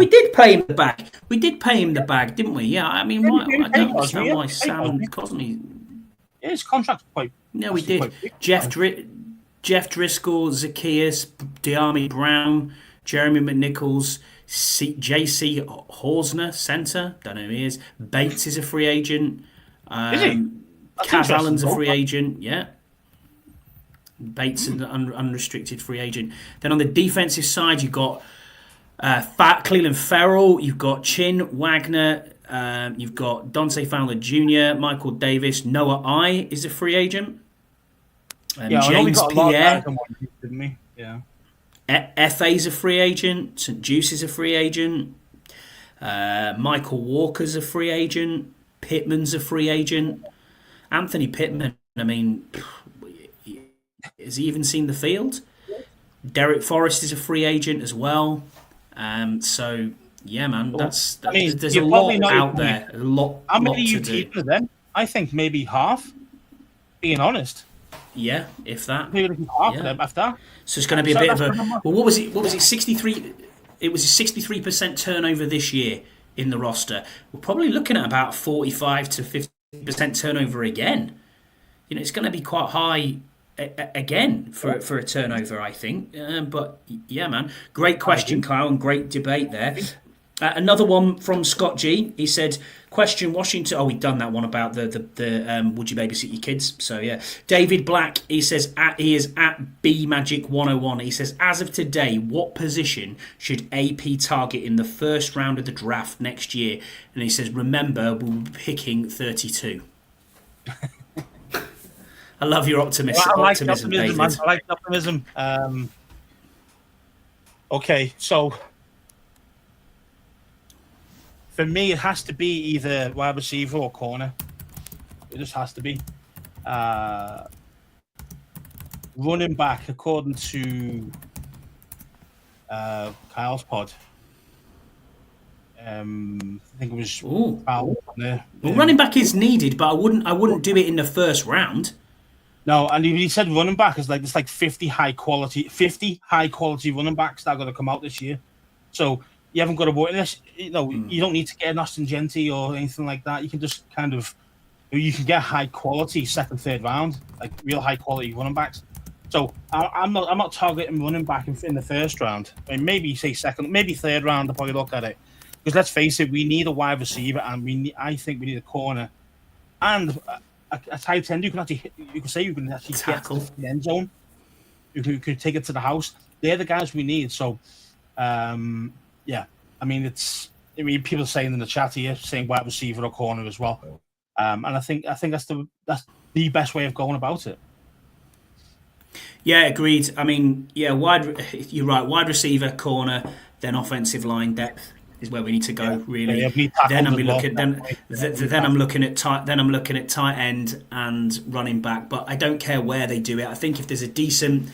did pay him the bag. We did pay him the bag, didn't we? Yeah, I mean, I don't understand why Sam Cosmi. Yeah, his contract's quite. No, we did. Jeff Driscoll, Zacchaeus, De'Ami Brown, Jeremy McNichols, J.C. Horsner, centre. Don't know who he is. Bates is a free agent. Is he? Cav Allen's a free agent. Yeah. Bates is an unrestricted free agent. Then on the defensive side, you've got Cleveland Ferrell. You've got Chin, Wagner. You've got Dante Fowler Jr., Michael Davis. Noah I is a free agent. James Pierre. Didn't we? Yeah. FA's a free agent. St. Juice is a free agent. Michael Walker's a free agent. Pittman's a free agent. Anthony Pittman, I mean, has he even seen the field? Derek Forrest is a free agent as well. So, yeah, man, there's a lot out there. A lot. How many are you to keeping of them? I think maybe half, being honest. Yeah, if that. Maybe half of them after. So it's going to be a bit of a. Well, what was it? 63. It was a 63% turnover this year in the roster. We're probably looking at about 45 to 50% turnover again. You know, it's going to be quite high again for a turnover, I think. But yeah, man, great question, Kyle, and great debate there. Another one from Scott G. He said, question Washington. Oh, we've done that one about the would you babysit your kids? So yeah. David Black, he says he is at B Magic 101. He says, as of today, what position should AP target in the first round of the draft next year? And he says, remember, we'll be picking 32. I love your optimism. Well, I like optimism, David. I like optimism. Okay, so for me, it has to be either wide receiver or corner. It just has to be. Running back, according to Kyle's pod. I think it was Fowler there. Well, running back is needed, but I wouldn't do it in the first round. No, and he said running back is like 50 high quality running backs that are going to come out this year. So you haven't got to worry. You don't need to get an Austin Gentry or anything like that. You can just you can get high quality second, third round, like real high quality running backs. So I'm not targeting running back in the first round. I mean, maybe say second, maybe third round. I'll probably look at it because let's face it, we need a wide receiver and I think we need a corner and a tight end. You can actually tackle get to the end zone. You could take it to the house. They're the guys we need. So, yeah. I mean, it's I mean, people saying in the chat here, saying wide receiver or corner as well. And I think that's the best way of going about it. Yeah, agreed. I mean, yeah, you're right. Wide receiver, corner, then offensive line depth is where we need to go. Really. Then I'm looking. Then I'm looking at tight. Then I'm looking at tight end and running back. But I don't care where they do it. I think if there's a decent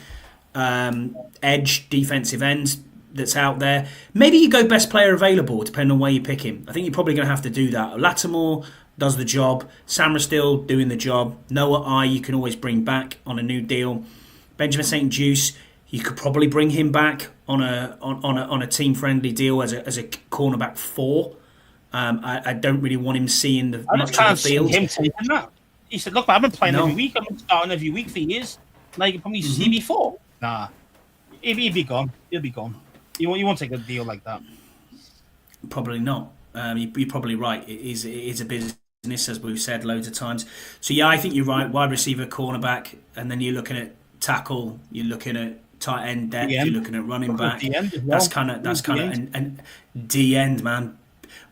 edge defensive end that's out there, maybe you go best player available, depending on where you pick him. I think you're probably going to have to do that. Lattimore does the job. Samra still doing the job. Noah you can always bring back on a new deal. Benjamin St. Juice, you could probably bring him back on a team friendly deal as a cornerback 4. I don't really want him seeing the much of the field. Him taking that. He said, "Look, I've been playing every week. I've been starting every week for years. Like you probably see me 4. Nah, he'll be gone. He'll be gone. You won't take a deal like that. Probably not. You're probably right. It is a business, as we've said loads of times. So yeah, I think you're right. Wide receiver, cornerback, and then you're looking at tackle. You're looking at tight end depth. You're looking at running back. That's kind of and D end, man.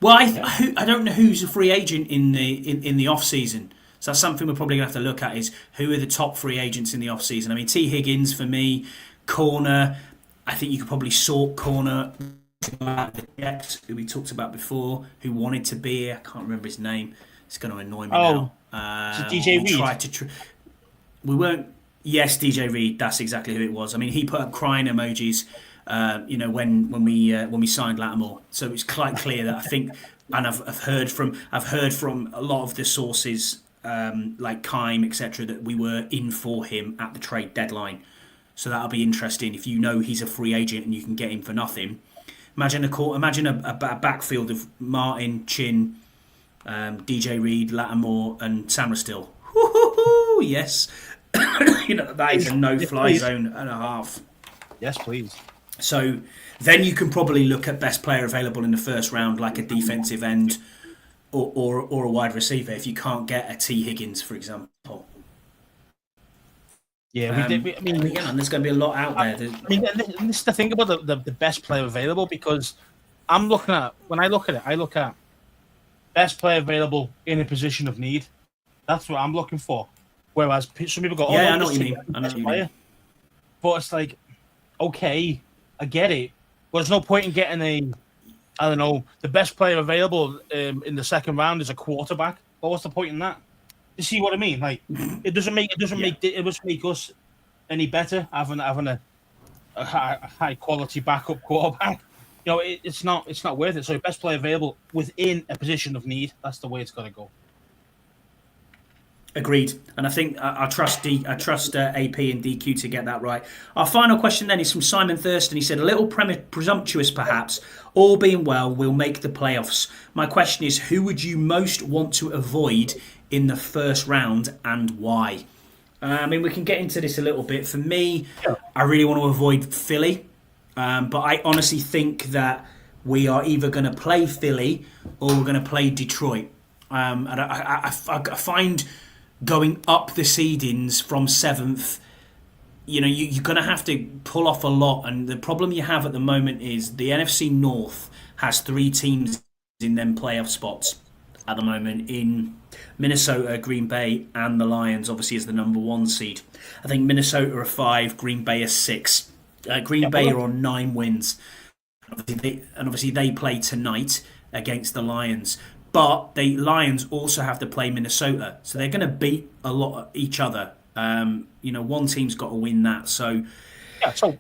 Well, I don't know who's a free agent in the off season. So that's something we're probably gonna have to look at. Is who are the top free agents in the off season? I mean, T Higgins for me, corner. I think you could probably sort corner. The Jets, who we talked about before, who wanted to be here. I can't remember his name. It's going to annoy me now. DJ Reed. We weren't. Yes, DJ Reed. That's exactly who it was. I mean, he put up crying emojis. When we signed Lattimore, so it's quite clear that I think, and I've heard from a lot of the sources like Kime, etc., that we were in for him at the trade deadline. So that'll be interesting if you know he's a free agent and you can get him for nothing. Imagine a backfield of Martin, Chin, DJ Reed, Lattimore, and Samra. Yes, that is a no-fly zone and a half. Yes, please. So then you can probably look at best player available in the first round, like a defensive end or a wide receiver. If you can't get a T Higgins, for example. Yeah, we did. I mean, there's going to be a lot out there. This is the thing about the best player available, because when I look at best player available in a position of need. That's what I'm looking for. Whereas some people go, I know what you mean. But it's like, okay, I get it. But there's no point in getting the best player available in the second round is a quarterback. But what's the point in that? You see what I mean? Like, it doesn't make us any better having a high quality backup quarterback. It's not worth it. So best player available within a position of need. That's the way it's got to go. Agreed, and I think I trust AP and DQ to get that right. Our final question then is from Simon Thurston. He said, a little presumptuous perhaps, all being well, we'll make the playoffs. My question is, who would you most want to avoid in the first round and why? I mean, we can get into this a little bit. For me, I really want to avoid Philly, but I honestly think that we are either going to play Philly or we're going to play Detroit. And I find going up the seedings from 7th, you're going to have to pull off a lot. And the problem you have at the moment is the NFC North has 3 teams in them playoff spots at the moment, in Minnesota, Green Bay, and the Lions, obviously, as the number 1 seed. I think Minnesota are 5, Green Bay are 6. Green Bay are on 9 wins. Obviously, they play tonight against the Lions. But the Lions also have to play Minnesota, so they're going to beat a lot of each other. One team's got to win that, so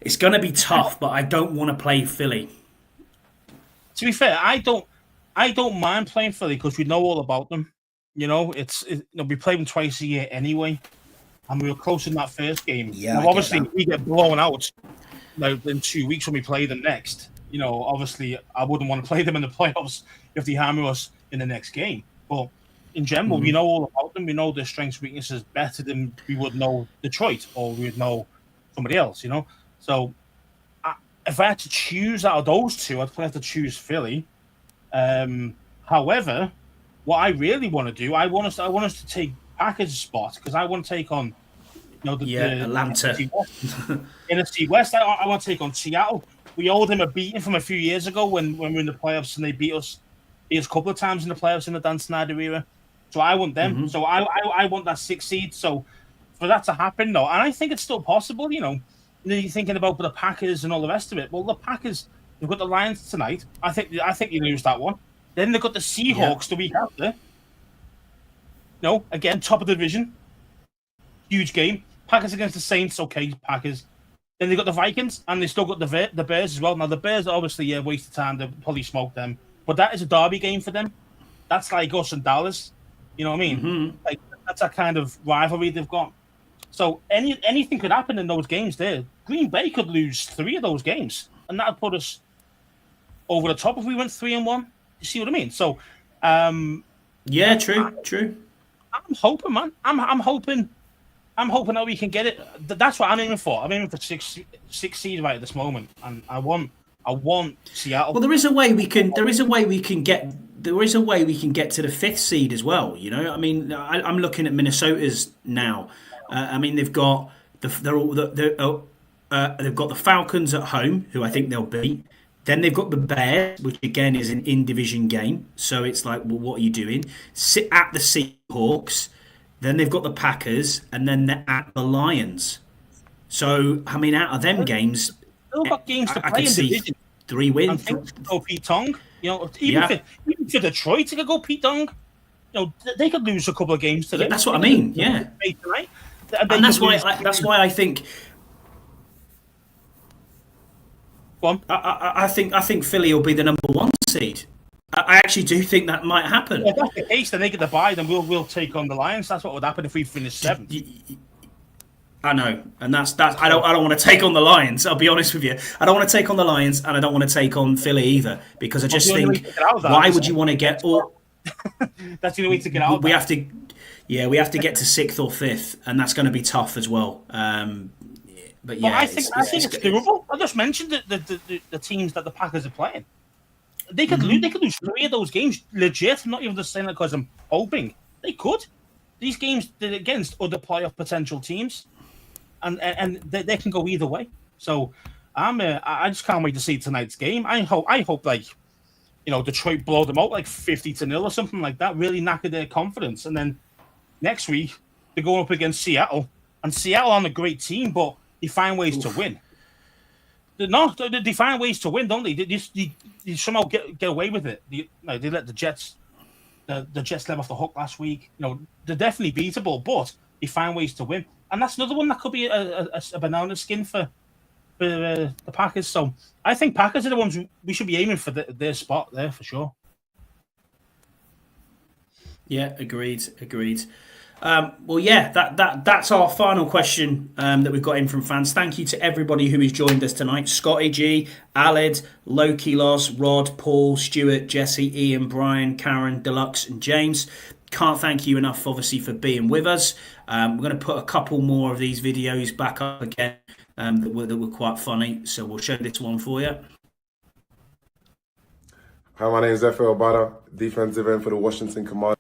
it's going to be tough. But I don't want to play Philly. To be fair, I don't mind playing Philly because we know all about them. We play them twice a year anyway, and we were close in that first game. Yeah, obviously we get blown out in 2 weeks when we play them next. Obviously I wouldn't want to play them in the playoffs if they hammer us in the next game. But in general, we know all about them. We know their strengths, weaknesses better than we would know Detroit or we would know somebody else, So if I had to choose out of those two, I'd probably have to choose Philly. However, what I really want to do, I want us to take Packers' spot because I want to take on Atlanta. NFC West. I want to take on Seattle. we owed him a beating from a few years ago when we were in the playoffs and they beat us a couple of times in the playoffs in the Dan Snyder era. So I want them. Mm-hmm. So I want that 6th seed. So for that to happen, though, and I think it's still possible. You're thinking about the Packers and all the rest of it. Well, the Packers, they've got the Lions tonight. I think you lose that one. Then they've got the Seahawks the week after. Again, top of the division. Huge game. Packers against the Saints. Okay, Packers. Then they got the Vikings, and they still got the Bears as well. Now, the Bears are obviously a waste of time. They'll probably smoke them. But that is a derby game for them. That's like us and Dallas. You know what I mean? Mm-hmm. Like, that's a kind of rivalry they've got. So anything could happen in those games there. Green Bay could lose 3 of those games, and that would put us over the top if we went 3-1. You see what I mean? So, yeah, true. I'm hoping, man. I'm hoping that we can get it. That's what I'm aiming for. I'm aiming for six seed right at this moment, and I want Seattle. Well, there is a way we can get to the 5th seed as well. I mean, I'm looking at Minnesota's now. I mean, they've got they've got the Falcons at home, who I think they'll beat. Then they've got the Bears, which again is an in-division game. So it's like, well, what are you doing? Sit at the Seahawks. Then they've got the Packers, and then they're at the Lions. So, I mean, out of them games, still got games to I play can in see division. 3 wins. Go Pete Tong. Even for Detroit, they could go Pete Tong. They could lose a couple of games today. Yeah, that's what I mean. Yeah, tonight. And that's why I think. Go on. I think Philly will be the number 1 seed. I actually do think that might happen. If that's the case, then they get the bye. Then we'll take on the Lions. That's what would happen if we finish 7th. I know, and that's. I don't want to take on the Lions. I'll be honest with you. I don't want to take on the Lions, and I don't want to take on Philly either, because I just think, why would you want to get all? That's the only way to get out. We have to get to 6th or 5th, and that's going to be tough as well. But yeah, I think it's doable. I just mentioned the teams that the Packers are playing. They could lose 3 of those games legit. I'm not even just saying that because I'm hoping. They could. These games they're against other playoff potential teams, and they can go either way. So I just can't wait to see tonight's game. I hope like Detroit blow them out like 50-0 or something like that. Really knacker their confidence, and then next week they're going up against Seattle, and Seattle aren't a great team, but they find ways to win. They find ways to win, don't they? They somehow get away with it. They let the Jets let off the hook last week. They're definitely beatable, but they find ways to win, and that's another one that could be a banana skin for the Packers. So I think Packers are the ones we should be aiming for their spot there for sure. Yeah, agreed. Well, yeah, that's our final question that we've got in from fans. Thank you to everybody who has joined us tonight. Scotty G, Aled, Loki Loss, Rod, Paul, Stuart, Jesse, Ian, Brian, Karen, Deluxe and James. Can't thank you enough, obviously, for being with us. We're going to put a couple more of these videos back up again that were quite funny. So we'll show this one for you. Hi, my name is Efe Obada, defensive end for the Washington Commanders.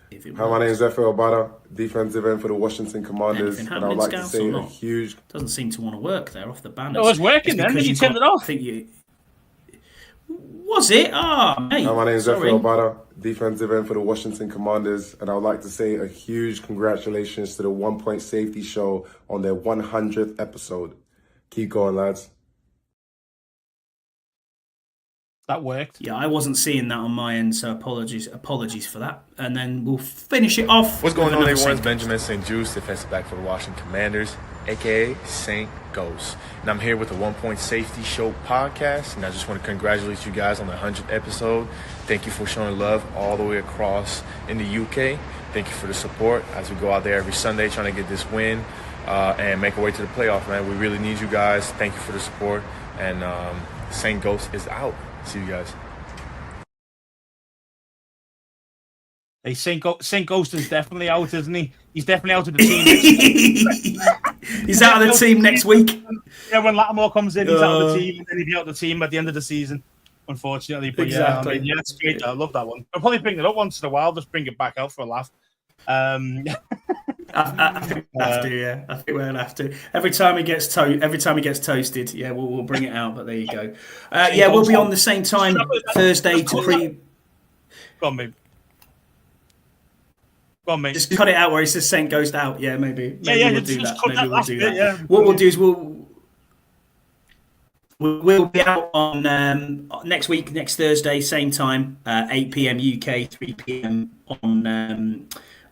Hi, my name is Efe Obada, defensive end for the Washington Commanders, and I would like to say a huge... Doesn't seem to want to work there off the banners. It was working then you turned it off. I think you... Was it? Mate. Hi, my name is Efe Obada, defensive end for the Washington Commanders, and I would like to say a huge congratulations to the 1 Point Safety Show on their 100th episode. Keep going, lads. That worked. Yeah, I wasn't seeing that on my end, so apologies for that. And then we'll finish it off. What's going on, everyone? It's Benjamin St. Juice, defensive back for the Washington Commanders, a.k.a. St. Ghost. And I'm here with the 1 Point Safety Show podcast, and I just want to congratulate you guys on the 100th episode. Thank you for showing love all the way across in the UK. Thank you for the support as we go out there every Sunday trying to get this win and make our way to the playoff, man. We really need you guys. Thank you for the support. And St. Ghost is out. See you guys. Hey, St. Ghost is definitely out, isn't he? He's definitely out of the team next week. He's out of the team next week. Yeah, when Lattimore comes in, he's out of the team, and then he'll be out of the team at the end of the season, unfortunately. But exactly. yeah, it's great. I love that one. I'll probably bring it up once in a while, just bring it back out for a laugh. I think we'll have to, yeah. I think we'll have to. Every time he gets toasted, yeah, we'll bring it out. But there you go. Yeah, we'll be on the same time Thursday to pre. Go on, mate. Go on, mate. Just cut it out where it says Saint Ghost out. Yeah, maybe we'll do that. Maybe we'll do that. Yeah. What we'll do is we'll be out on next week, next Thursday, same time, 8 p.m. UK, 3 p.m.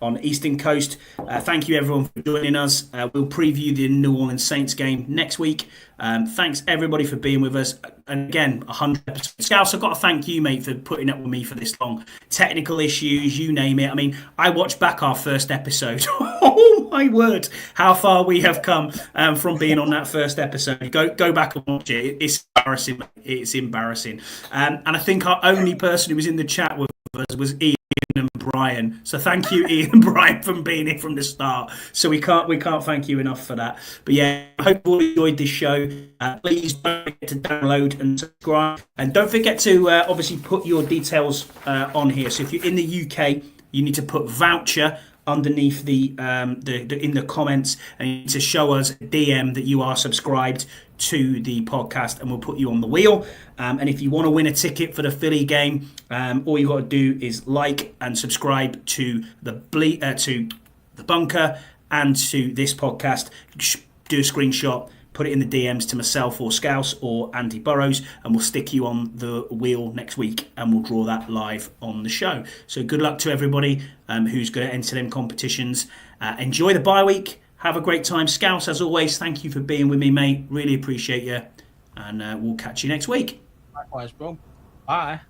on Eastern Coast. Thank you everyone for joining us. We'll preview the New Orleans Saints game next week. Thanks everybody for being with us. And again, 100%. Scouse, I've got to thank you, mate, for putting up with me for this long. Technical issues, you name it. I mean, I watched back our first episode. Oh my word, how far we have come from being on that first episode. Go back and watch it. It's embarrassing. It's embarrassing. And I think our only person who was in the chat with us was Ian and Brian. So thank you, Ian and Brian, for being here from the start. So we can't thank you enough for that. But yeah, I hope you all enjoyed this show. Please don't forget to download and subscribe, and don't forget to obviously put your details on here. So if you're in the UK, you need to put voucher underneath the in the comments, and you need to show us a DM that you are subscribed to the podcast, and we'll put you on the wheel. And if you want to win a ticket for the Philly game, all you got to do is like and subscribe to the Bunker and to this podcast. Do a screenshot, put it in the DMs to myself or Scouse or Andy Burrows, and we'll stick you on the wheel next week, and we'll draw that live on the show. So good luck to everybody who's going to enter them competitions. Enjoy the bye week. Have a great time. Scouse, as always, thank you for being with me, mate. Really appreciate you. And we'll catch you next week. Likewise, bro. Bye.